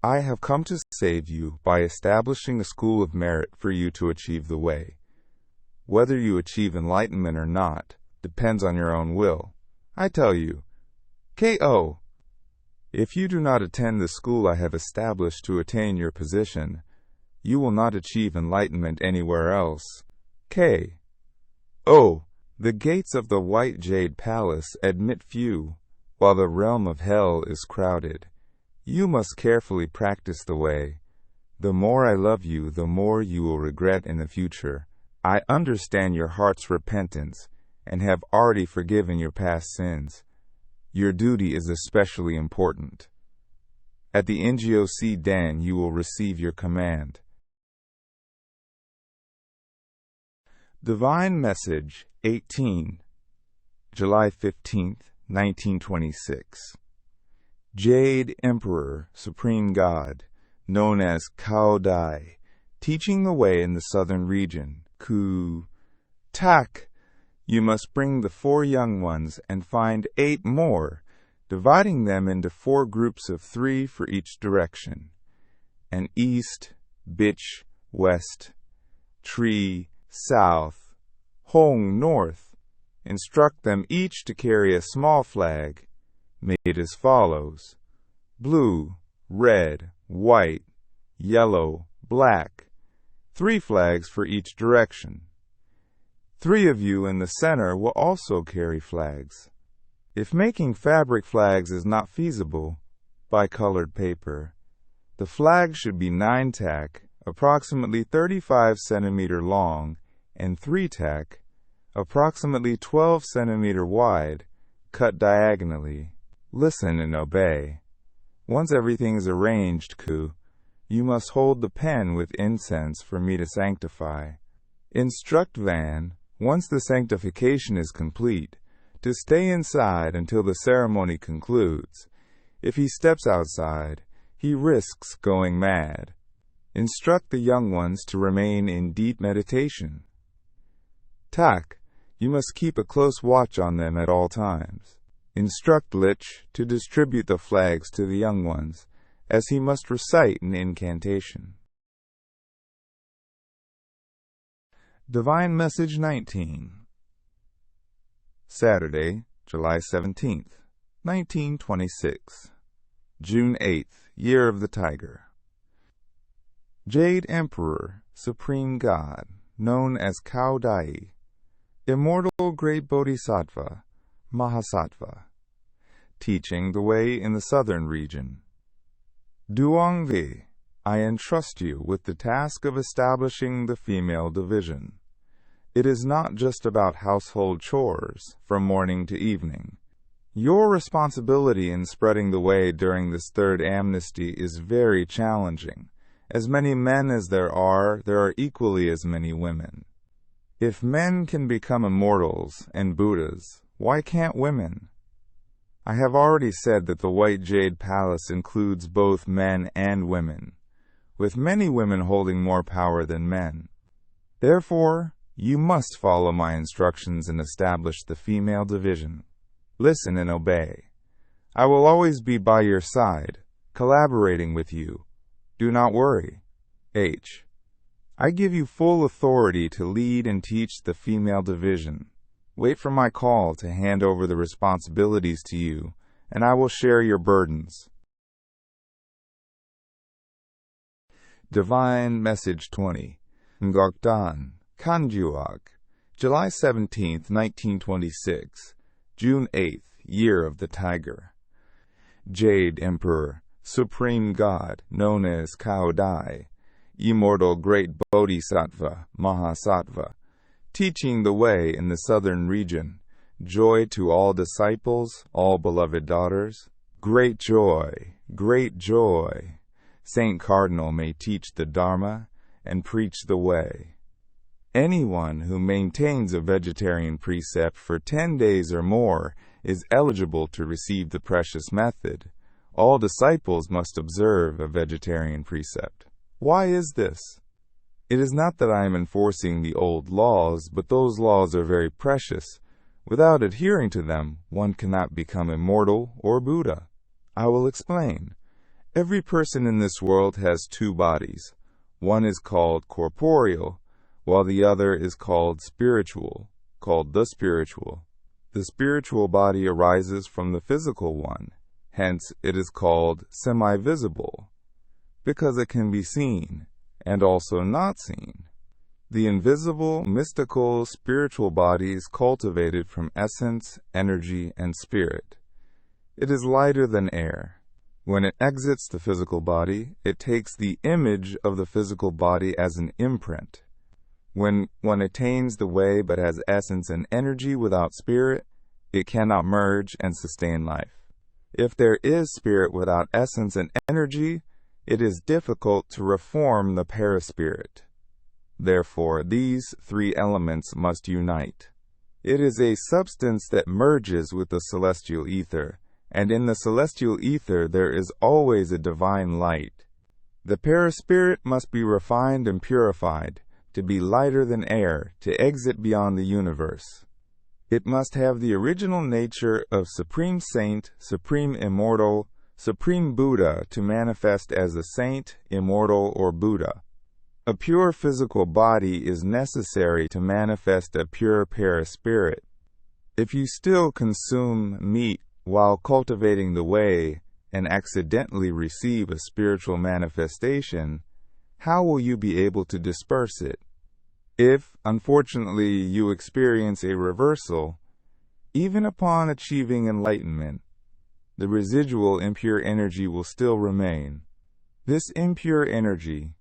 I have come to save you by establishing a school of merit for you to achieve the way. Whether you achieve enlightenment or not depends on your own will. I tell you, K.O. If you do not attend the school I have established to attain your position, you will not achieve enlightenment anywhere else. K.O. The gates of the White Jade Palace admit few, while the realm of hell is crowded. You must carefully practice the way. The more I love you, the more you will regret in the future. I understand your heart's repentance and have already forgiven your past sins. Your duty is especially important. At the NGOC Den you will receive your command. Divine Message 18, July 15th, 1926. Jade Emperor, Supreme God, known as Caodai, teaching the way in the southern region. Tak. You must bring the 4 young ones and find 8 more, dividing them into 4 groups of 3 for each direction. An east, bitch, west, tree, south, hong, north. Instruct them each to carry a small flag, made as follows: blue, red, white, yellow, black. 3 flags for each direction. 3 of you in the center will also carry flags. If making fabric flags is not feasible, buy colored paper. The flag should be 9 tack, approximately 35 centimeter long, and 3 tack, approximately 12 centimeter wide, cut diagonally. Listen and obey. Once everything is arranged, you must hold the pen with incense for me to sanctify. Instruct Van, once the sanctification is complete, to stay inside until the ceremony concludes. If he steps outside, he risks going mad. Instruct the young ones to remain in deep meditation. Tak, you must keep a close watch on them at all times. Instruct Lich to distribute the flags to the young ones, as he must recite an incantation. Divine Message 19, Saturday, July 17th, 1926. June 8th, Year of the Tiger. Jade Emperor, Supreme God, known as Caodai, Immortal Great Bodhisattva, Mahasattva, teaching the way in the southern region. Duong Vi, I entrust you with the task of establishing the female division. It is not just about household chores from morning to evening. Your responsibility in spreading the way during this third amnesty is very challenging. As many men as there are equally as many women. If men can become immortals and Buddhas, why can't women? I have already said that the White Jade Palace includes both men and women, with many women holding more power than men. Therefore, you must follow my instructions and establish the female division. Listen and obey. I will always be by your side, collaborating with you. Do not worry. I give you full authority to lead and teach the female division. Wait for my call to hand over the responsibilities to you, and I will share your burdens. Divine Message 20, Ngokdan, Kanjuak, July 17th, 1926, June 8th, Year of the Tiger. Jade Emperor, Supreme God, known as Caodai, Immortal Great Bodhisattva, Mahasattva, teaching the way in the southern region. Joy to all disciples, all beloved daughters. Great joy, great joy. Saint Cardinal may teach the Dharma and preach the way. Anyone who maintains a vegetarian precept for 10 days or more is eligible to receive the precious method, all disciples must observe a vegetarian precept. Why is this? It is not that I am enforcing the old laws, but those laws are very precious. Without adhering to them, one cannot become immortal or Buddha. I will explain. Every person in this world has two bodies. One is called corporeal, while the other is called spiritual, called the spiritual. The spiritual body arises from the physical one, hence it is called semi-visible, because it can be seen, and also not seen. The invisible, mystical, spiritual body is cultivated from essence, energy, and spirit. It is lighter than air. When it exits the physical body, it takes the image of the physical body as an imprint. When one attains the way but has essence and energy without spirit, it cannot merge and sustain life. If there is spirit without essence and energy, it is difficult to reform the paraspirit. Therefore, these three elements must unite. It is a substance that merges with the celestial ether, and in the celestial ether there is always a divine light. The paraspirit must be refined and purified, to be lighter than air, to exit beyond the universe. It must have the original nature of Supreme Saint, Supreme Immortal, Supreme Buddha to manifest as a saint, immortal, or Buddha. A pure physical body is necessary to manifest a pure paraspirit. If you still consume meat while cultivating the way and accidentally receive a spiritual manifestation, how will you be able to disperse it? If, unfortunately, you experience a reversal, even upon achieving enlightenment, the residual impure energy will still remain. This impure energy,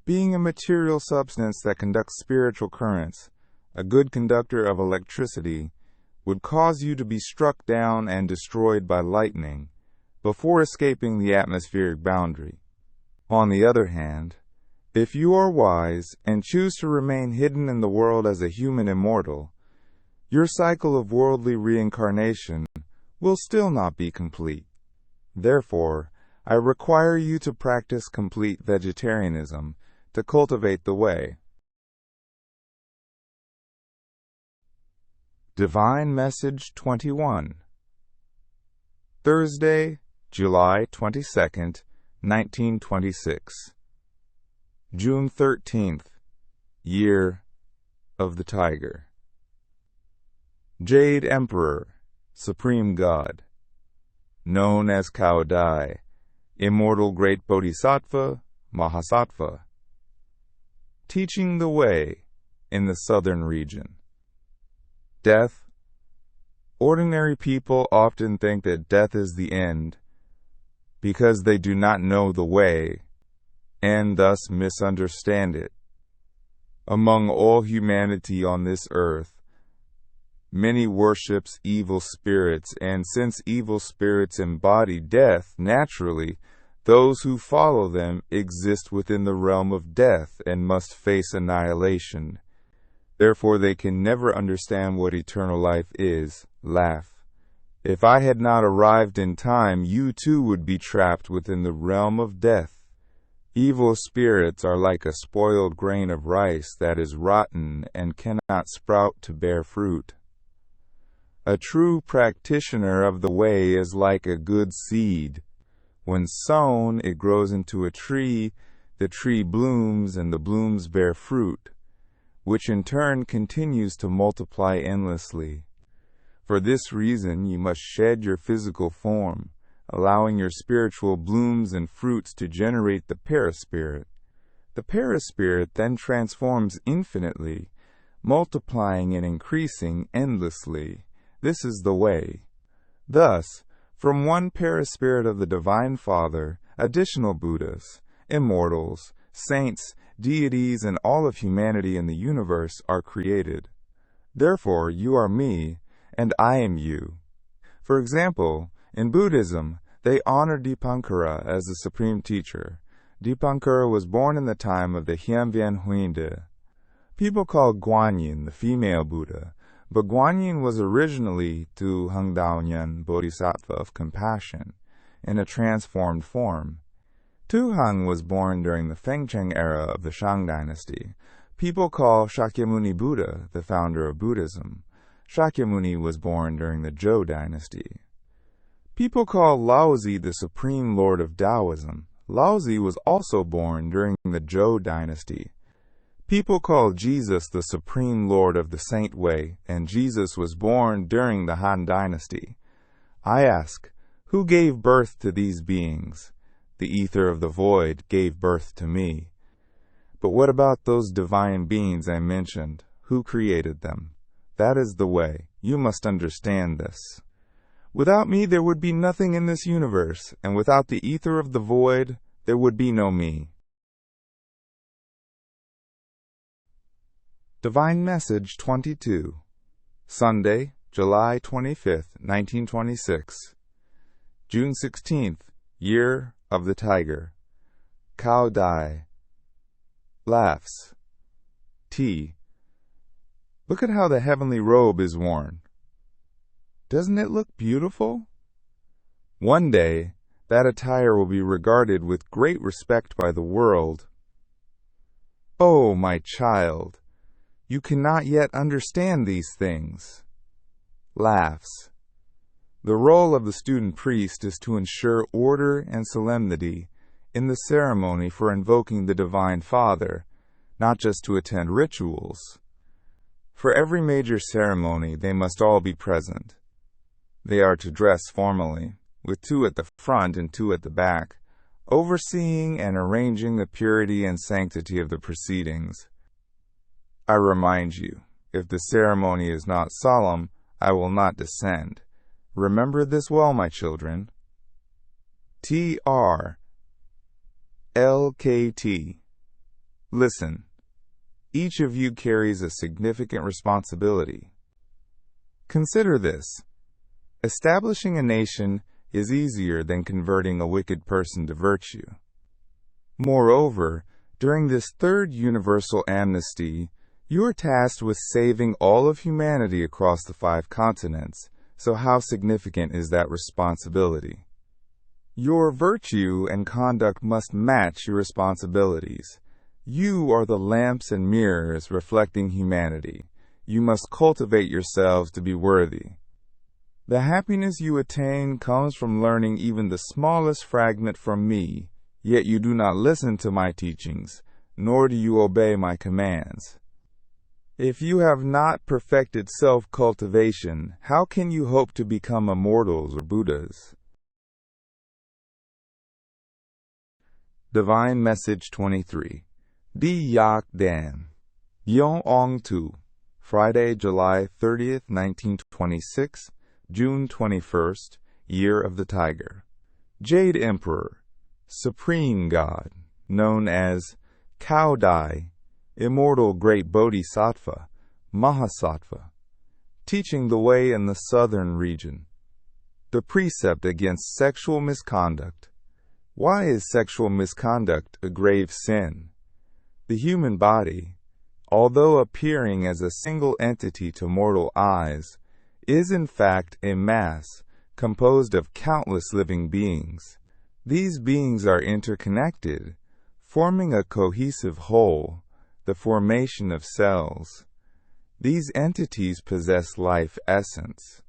being a material substance that conducts spiritual currents, a good conductor of electricity, would cause you to be struck down and destroyed by lightning before escaping the atmospheric boundary. On the other hand, if you are wise and choose to remain hidden in the world as a human immortal, your cycle of worldly reincarnation will still not be complete. Therefore, I require you to practice complete vegetarianism to cultivate the way. Divine Message 21. Thursday, July 22nd, 1926. June 13th, Year of the Tiger. Jade Emperor, Supreme God. Known as Caodai, Immortal Great Bodhisattva, Mahasattva. Teaching the way in the southern region. Death. Ordinary people often think that death is the end because they do not know the way and thus misunderstand it. Among all humanity on this earth, many worships evil spirits, and since evil spirits embody death naturally, those who follow them exist within the realm of death and must face annihilation. Therefore they can never understand what eternal life is. Laugh. If I had not arrived in time, you too would be trapped within the realm of death. Evil spirits are like a spoiled grain of rice that is rotten and cannot sprout to bear fruit. A true practitioner of the way is like a good seed. When sown, it grows into a tree, the tree blooms, and the blooms bear fruit, which in turn continues to multiply endlessly. For this reason, you must shed your physical form, allowing your spiritual blooms and fruits to generate the paraspirit. The paraspirit then transforms infinitely, multiplying and increasing endlessly. This is the way. Thus, from one paraspirit of the Divine Father, additional Buddhas, immortals, saints, deities, and all of humanity in the universe are created. Therefore, you are me, and I am you. For example, in Buddhism, they honor Dipankara as the supreme teacher. Dipankara was born in the time of the Hiamvian Huinde. People call Guanyin the female Buddha, but Guanyin was originally Tu Hengdaonyan Bodhisattva of compassion. in a transformed form. Tu Heng was born during the Fengcheng era of the Shang dynasty. People call Shakyamuni Buddha the founder of Buddhism. Shakyamuni was born during the Zhou dynasty. People call Laozi the supreme lord of Taoism. Laozi was also born during the Zhou dynasty. People call Jesus the supreme lord of the Saint Way, and Jesus was born during the Han dynasty. I ask, who gave birth to these beings? The ether of the void gave birth to me. But what about those divine beings I mentioned? Who created them? That is the way. You must understand this. Without me there would be nothing in this universe, and without the ether of the void, there would be no me. Divine Message 22. Sunday, July 25th, 1926. June 16th, Year of the Tiger. Caodai. Laughs. T. Look at how the heavenly robe is worn. Doesn't it look beautiful? One day, that attire will be regarded with great respect by the world. Oh, my child, you cannot yet understand these things. Laughs. The role of the student priest is to ensure order and solemnity in the ceremony for invoking the Divine Father, not just to attend rituals. For every major ceremony, they must all be present. They are to dress formally, with 2 at the front and 2 at the back, overseeing and arranging the purity and sanctity of the proceedings. I remind you, if the ceremony is not solemn, I will not descend. Remember this well, my children. T.R. L.K.T. Listen, each of you carries a significant responsibility. Consider this. Establishing a nation is easier than converting a wicked person to virtue. Moreover, during this third universal amnesty, you are tasked with saving all of humanity across the 5 continents. So how significant is that responsibility? Your virtue and conduct must match your responsibilities. You are the lamps and mirrors reflecting humanity. You must cultivate yourselves to be worthy. The happiness you attain comes from learning even the smallest fragment from me, yet you do not listen to my teachings, nor do you obey my commands. If you have not perfected self-cultivation, how can you hope to become immortals or Buddhas? Divine Message 23. Di Yak Dan. Yong Ong Tu. Friday, July 30th, 1926, June 21st, Year of the Tiger. Jade Emperor, Supreme God, known as Caodai, Immortal Great Bodhisattva, Mahasattva, teaching the way in the southern region. The precept against sexual misconduct. Why is sexual misconduct a grave sin? The human body, although appearing as a single entity to mortal eyes, is in fact a mass composed of countless living beings. These beings are interconnected, forming a cohesive whole, the formation of cells. These entities possess life essence.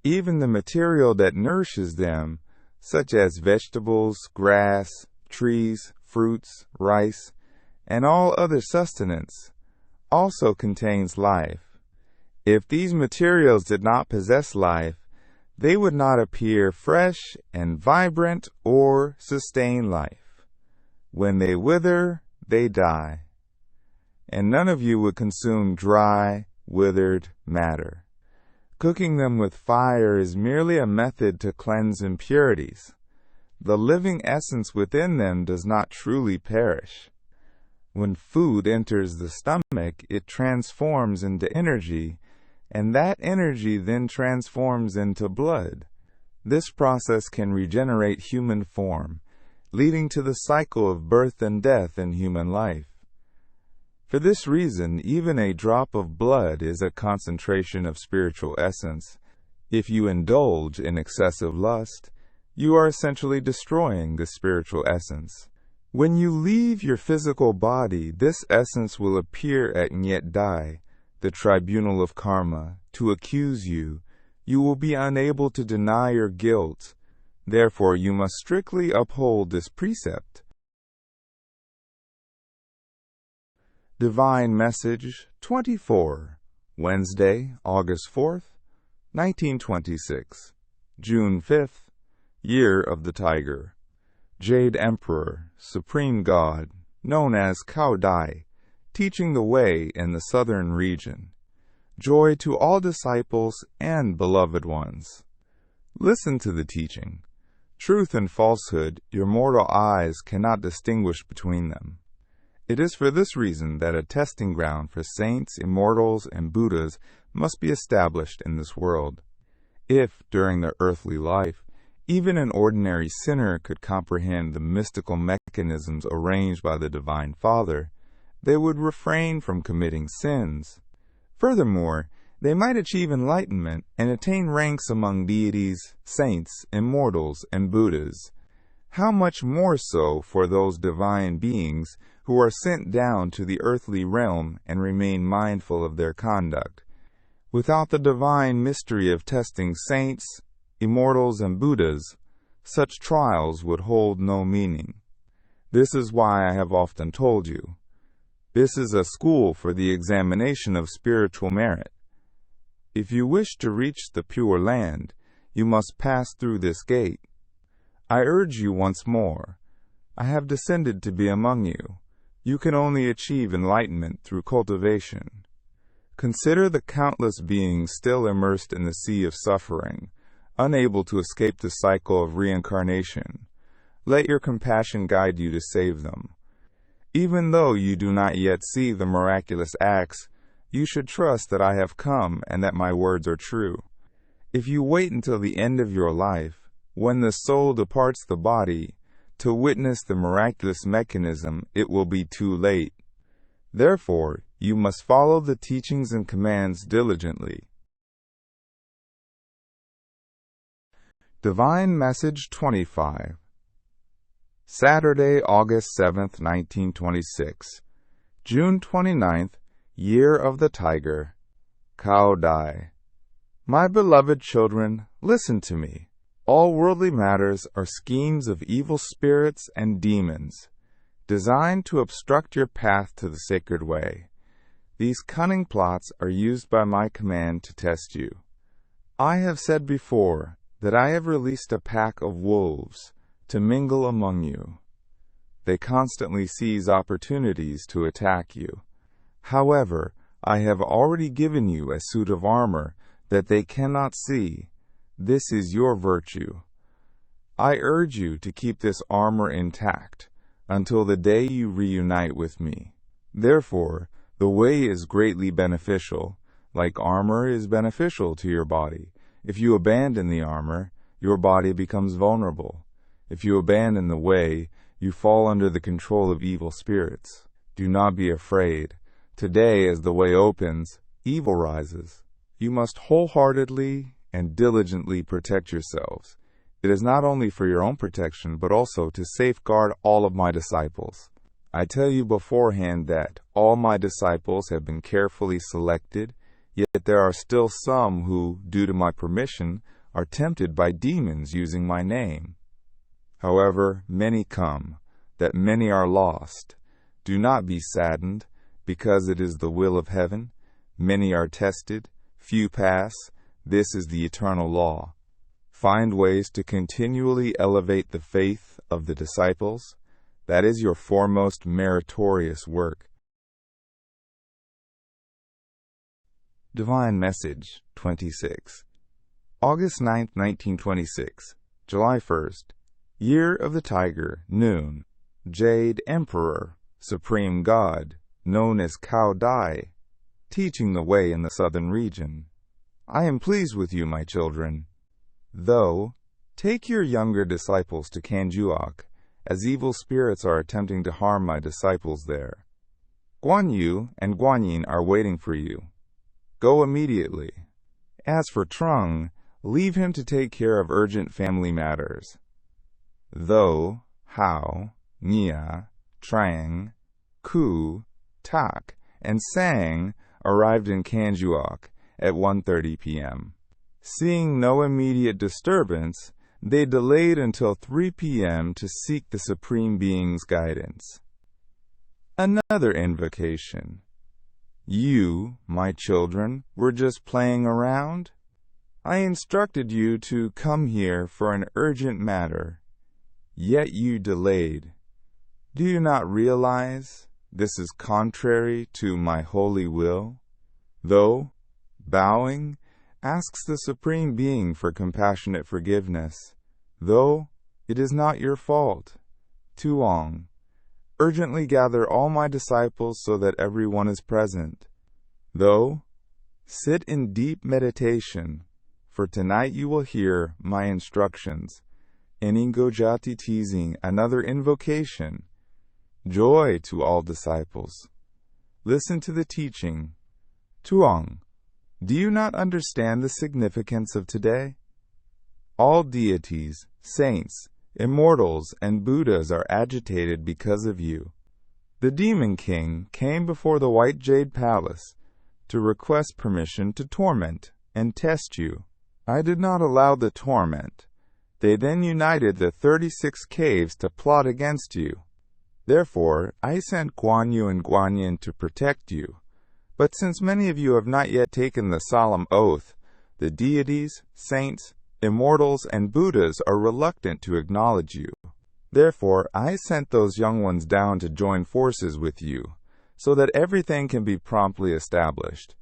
Even the material that nourishes them, such as vegetables, grass, trees, fruits, rice, and all other sustenance, also contains life. If these materials did not possess life, they would not appear fresh and vibrant or sustain life. When they wither, they die. And none of you would consume dry, withered matter. Cooking them with fire is merely a method to cleanse impurities. The living essence within them does not truly perish. When food enters the stomach, it transforms into energy, and that energy then transforms into blood. This process can regenerate human form, leading to the cycle of birth and death in human life. For this reason, even a drop of blood is a concentration of spiritual essence. If you indulge in excessive lust, you are essentially destroying the spiritual essence. When you leave your physical body, this essence will appear at Nyet, the tribunal of karma, to accuse you. You will be unable to deny your guilt. Therefore, you must strictly uphold this precept. Divine Message 24, Wednesday, August 4th, 1926, June 5th, Year of the Tiger. Jade Emperor, Supreme God, known as Caodai, teaching the way in the southern region. Joy to all disciples and beloved ones. Listen to the teaching. Truth and falsehood, your mortal eyes cannot distinguish between them. It is for this reason that a testing ground for saints, immortals, and Buddhas must be established in this world. If, during their earthly life, even an ordinary sinner could comprehend the mystical mechanisms arranged by the Divine Father, they would refrain from committing sins. Furthermore, they might achieve enlightenment and attain ranks among deities, saints, immortals, and Buddhas. How much more so for those divine beings who are sent down to the earthly realm and remain mindful of their conduct. Without the divine mystery of testing saints, immortals, and Buddhas, such trials would hold no meaning. This is why I have often told you, this is a school for the examination of spiritual merit. If you wish to reach the Pure Land, you must pass through this gate. I urge you once more, I have descended to be among you. You can only achieve enlightenment through cultivation. Consider the countless beings still immersed in the sea of suffering, unable to escape the cycle of reincarnation. Let your compassion guide you to save them. Even though you do not yet see the miraculous acts, you should trust that I have come and that my words are true. If you wait until the end of your life, when the soul departs the body, to witness the miraculous mechanism, it will be too late. Therefore, you must follow the teachings and commands diligently. Divine Message 25, Saturday, August 7th, 1926, June 29th, Year of the Tiger. Caodai. My beloved children, listen to me. All worldly matters are schemes of evil spirits and demons, designed to obstruct your path to the sacred way. These cunning plots are used by my command to test you. I have said before that I have released a pack of wolves to mingle among you. They constantly seize opportunities to attack you. However, I have already given you a suit of armor that they cannot see. This is your virtue. I urge you to keep this armor intact until the day you reunite with me. Therefore, the way is greatly beneficial, like armor is beneficial to your body. If you abandon the armor, your body becomes vulnerable. If you abandon the way, you fall under the control of evil spirits. Do not be afraid. Today, as the way opens, evil rises. You must wholeheartedly and diligently protect yourselves. It is not only for your own protection, but also to safeguard all of my disciples. I tell you beforehand that all my disciples have been carefully selected, yet there are still some who, due to my permission, are tempted by demons using my name. However, many come, that many are lost. Do not be saddened, because it is the will of heaven. Many are tested, few pass. This is the eternal law. Find ways to continually elevate the faith of the disciples. That is your foremost meritorious work. Divine Message 26, August 9th, 1926, July 1st, Year of the Tiger, noon. Jade Emperor, Supreme God, known as Caodai, teaching the way in the southern region. I am pleased with you, my children. Though, take your younger disciples to Kanjuak, as evil spirits are attempting to harm my disciples there. Guan Yu and Guan Yin are waiting for you. Go immediately. As for Trung, leave him to take care of urgent family matters. Tho, Hao, Nia, Trang, Ku, Tak, and Sang arrived in Kanjuok at 1:30 p.m. Seeing no immediate disturbance, they delayed until 3 p.m. to seek the Supreme Being's guidance. Another invocation. You, my children, were just playing around? I instructed you to come here for an urgent matter, yet you delayed. Do you not realize this is contrary to my holy will? Though, bowing, asks the Supreme Being for compassionate forgiveness, though it is not your fault. Tuong, urgently gather all my disciples so that everyone is present. Though, sit in deep meditation, for tonight you will hear my instructions. Eningojati teasing, another invocation. Joy to all disciples. Listen to the teaching. Tuong, do you not understand the significance of today? All deities, saints, immortals, and Buddhas are agitated because of you. The Demon King came before the White Jade Palace to request permission to torment and test you. I did not allow the torment. They then united the 36 caves to plot against you. Therefore, I sent Guan Yu and Guan Yin to protect you. But since many of you have not yet taken the solemn oath, the deities, saints, immortals, and Buddhas are reluctant to acknowledge you. Therefore, I sent those young ones down to join forces with you, so that everything can be promptly established.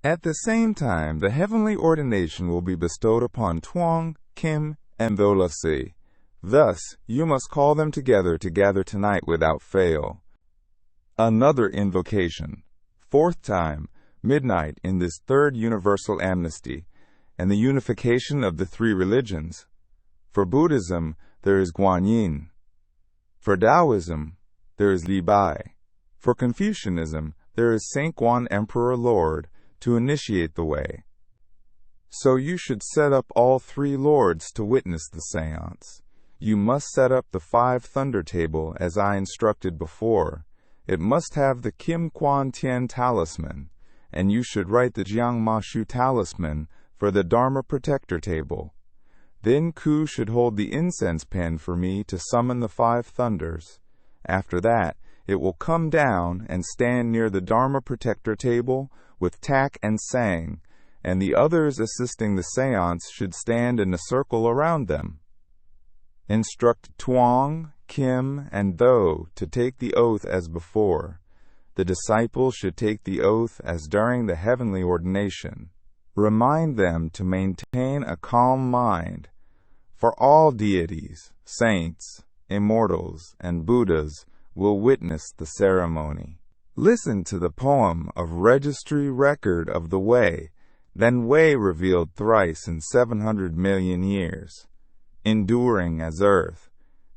At the same time, the heavenly ordination will be bestowed upon Tuong, Kim, and Tholasi. Thus, you must call them together to gather tonight without fail. Another invocation. Fourth time, midnight in this third universal amnesty, and the unification of the three religions. For Buddhism, there is Guan Yin. For Taoism, there is Li Bai. For Confucianism, there is Saint Guan Emperor Lord to initiate the way. So you should set up all three lords to witness the seance. You must set up the 5 thunder table as I instructed before. It must have the Kim Quan Tien talisman, and you should write the Jiang Ma Shu talisman for the Dharma protector table. Then Ku should hold the incense pen for me to summon the 5 thunders. After that, it will come down and stand near the Dharma protector table with Tak and Sang, and the others assisting the seance should stand in a circle around them. Instruct Tuong, Kim, and Tho to take the oath as before. The disciples should take the oath as during the heavenly ordination. Remind them to maintain a calm mind, for all deities, saints, immortals, and Buddhas will witness the ceremony. Listen to the poem of registry record of the way, then way revealed thrice in 700 million years, enduring as earth,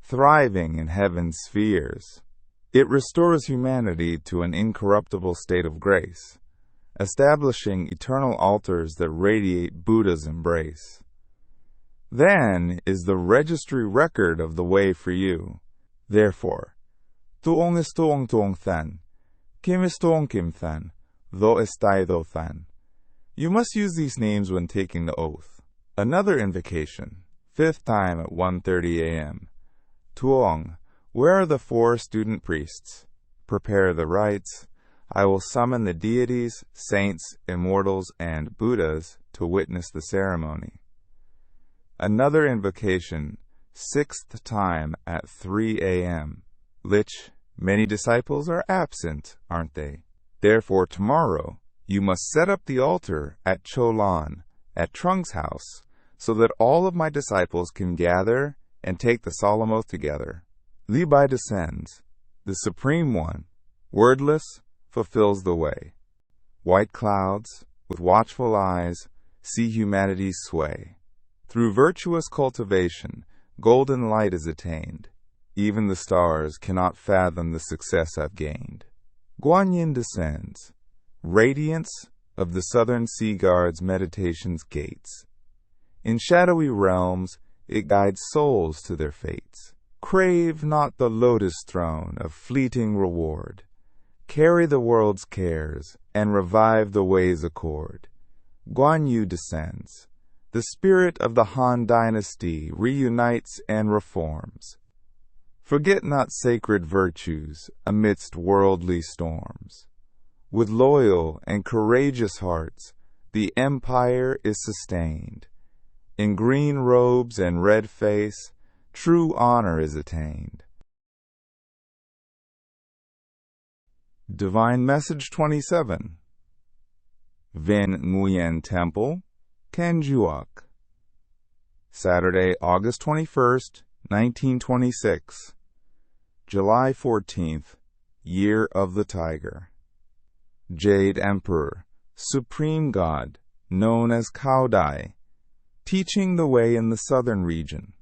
thriving in heaven's spheres. It restores humanity to an incorruptible state of grace, establishing eternal altars that radiate Buddha's embrace. Then is the registry record of the way for you. Therefore, Tuong is Tuong Tuong Than, Kim is Tuong Kim Than, Tho is Tai Tho Than. You must use these names when taking the oath. Another invocation, 5th time at 1:30 a.m. Tuong, where are the 4 student priests? Prepare the rites. I will summon the deities, saints, immortals, and Buddhas to witness the ceremony. Another invocation, 6th time at 3 a.m. Lich, many disciples are absent, aren't they? Therefore tomorrow, you must set up the altar at Cholan, at Trung's house, so that all of my disciples can gather and take the solemn oath together. Li Bai descends. The Supreme One, wordless, fulfills the way. White clouds, with watchful eyes, see humanity's sway. Through virtuous cultivation, golden light is attained. Even the stars cannot fathom the success I've gained. Guan Yin descends. Radiance of the Southern Sea Guard's meditation's gates. In shadowy realms, it guides souls to their fates. Crave not the lotus throne of fleeting reward. Carry the world's cares, and revive the way's accord. Guan Yu descends. The spirit of the Han dynasty reunites and reforms. Forget not sacred virtues amidst worldly storms. With loyal and courageous hearts, the empire is sustained. In green robes and red face, true honor is attained. Divine Message 27. Vin Nguyen Temple, Kanjuak. Saturday, August 21st, 1926. July 14th, Year of the Tiger. Jade Emperor, Supreme God, known as Caodai, teaching the way in the southern region.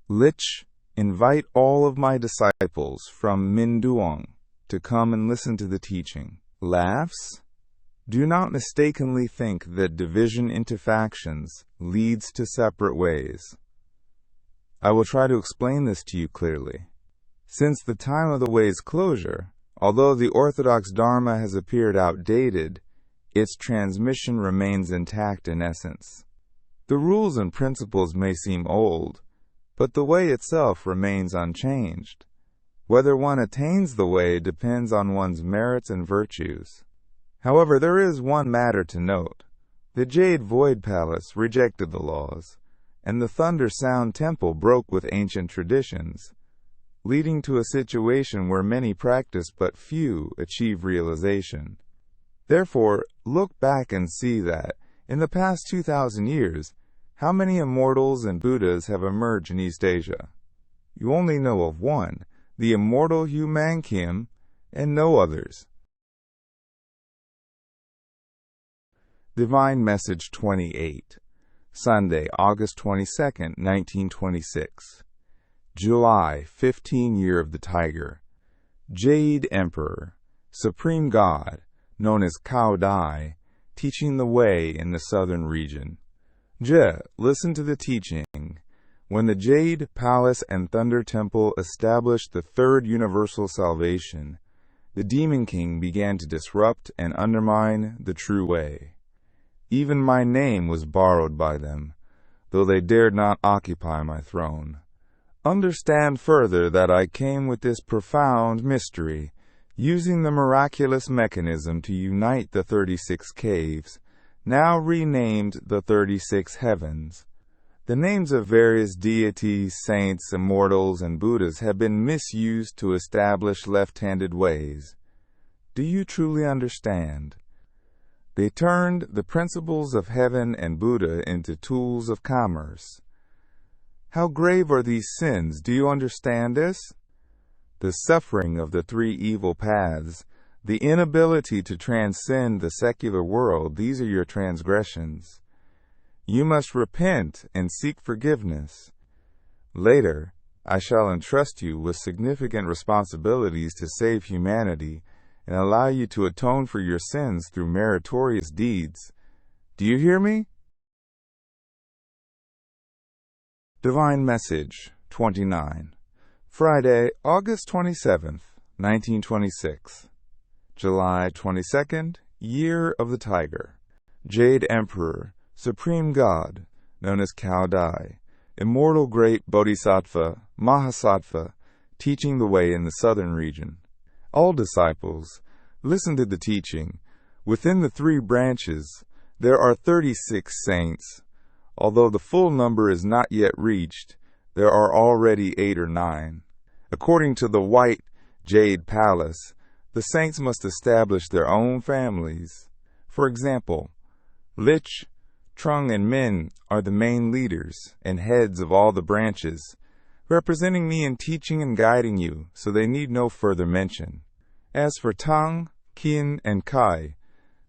Lich, invite all of my disciples from Minduong to come and listen to the teaching. Laughs? Do not mistakenly think that division into factions leads to separate ways. I will try to explain this to you clearly. Since the time of the way's closure, although the Orthodox Dharma has appeared outdated, its transmission remains intact in essence. The rules and principles may seem old, but the way itself remains unchanged. Whether one attains the way depends on one's merits and virtues. However, there is one matter to note. The Jade Void Palace rejected the laws, and the Thunder Sound Temple broke with ancient traditions, leading to a situation where many practice but few achieve realization. Therefore, look back and see that, in the past 2,000 years, how many immortals and Buddhas have emerged in East Asia? You only know of one, the immortal Hu Mankim, and no others. Divine Message 28. Sunday, August 22nd, 1926. July 15, Year of the Tiger. Jade Emperor, Supreme God, known as Caodai, teaching the way in the southern region. Listen to the teaching. When the Jade Palace and Thunder Temple established the third universal salvation, the Demon King began to disrupt and undermine the true way. Even my name was borrowed by them, though they dared not occupy my throne. Understand further that I came with this profound mystery, using the miraculous mechanism to unite the 36 caves, now renamed the 36 heavens. The names of various deities, saints, immortals, and Buddhas have been misused to establish left-handed ways. Do you truly understand? They turned the principles of heaven and Buddha into tools of commerce. How grave are these sins? Do you understand this? The suffering of the three evil paths, the inability to transcend the secular world, these are your transgressions. You must repent and seek forgiveness. Later, I shall entrust you with significant responsibilities to save humanity and allow you to atone for your sins through meritorious deeds. Do you hear me? Divine Message 29. Friday, August 27th, 1926. July 22nd, Year of the Tiger. Jade Emperor, Supreme God, known as Caodai, Immortal Great Bodhisattva, Mahasattva, teaching the way in the southern region. All disciples, listen to the teaching. Within the three branches, there are 36 saints. Although the full number is not yet reached, there are already 8 or 9. According to the White Jade Palace, the saints must establish their own families. For example, Lich, Trung, and Min are the main leaders and heads of all the branches, representing me in teaching and guiding you, so they need no further mention. As for Tang, Qin, and Kai,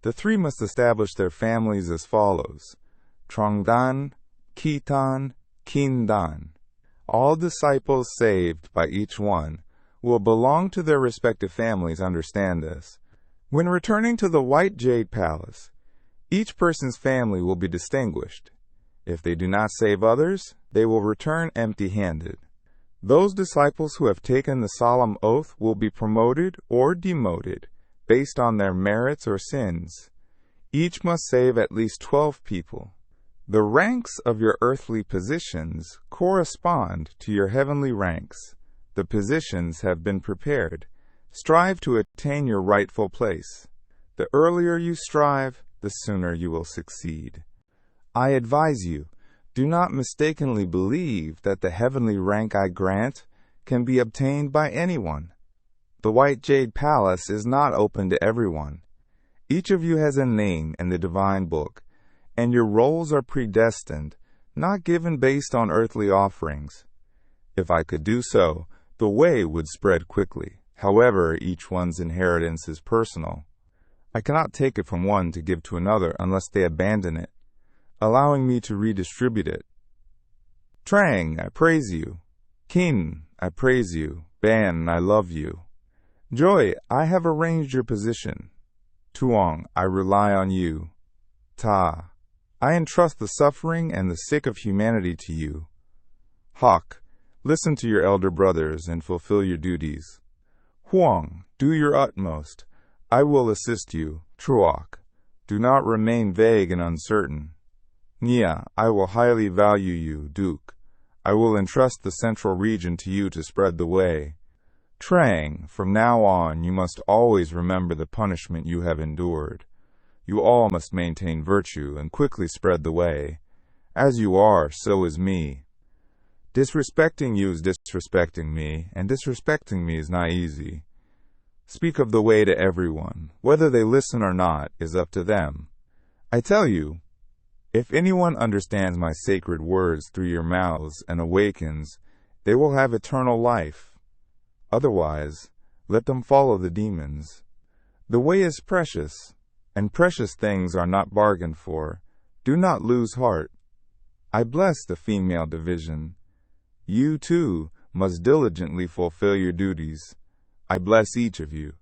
the three must establish their families as follows: Trongdan, Khitan, Qindan. All disciples saved by each one will belong to their respective families. Understand this. When returning to the White Jade Palace, each person's family will be distinguished. If they do not save others, they will return empty-handed. Those disciples who have taken the solemn oath will be promoted or demoted based on their merits or sins. Each must save at least 12 people. The ranks of your earthly positions correspond to your heavenly ranks. The positions have been prepared. Strive to attain your rightful place. The earlier you strive, the sooner you will succeed. I advise you, do not mistakenly believe that the heavenly rank I grant can be obtained by anyone. The white jade palace is not open to everyone. Each of you has a name in the divine book, and your roles are predestined, not given based on earthly offerings. If I could do so, the way would spread quickly. However, each one's inheritance is personal. I cannot take it from one to give to another unless they abandon it, allowing me to redistribute it. Trang, I praise you. Kin, I praise you. Ban, I love you. Joy, I have arranged your position. Tuong, I rely on you. Ta, I entrust the suffering and the sick of humanity to you. Hak, listen to your elder brothers and fulfill your duties. Huang, do your utmost. I will assist you. Truok, do not remain vague and uncertain. Nia, I will highly value you. Duke, I will entrust the central region to you to spread the way. Trang, from now on you must always remember the punishment you have endured. You all must maintain virtue and quickly spread the way. As you are, so is me. Disrespecting you is disrespecting me, and disrespecting me is not easy. Speak of the way to everyone. Whether they listen or not is up to them. I tell you, if anyone understands my sacred words through your mouths and awakens, they will have eternal life. Otherwise, let them follow the demons. The way is precious, and precious things are not bargained for. Do not lose heart. I bless the female division. You, too, must diligently fulfill your duties. I bless each of you.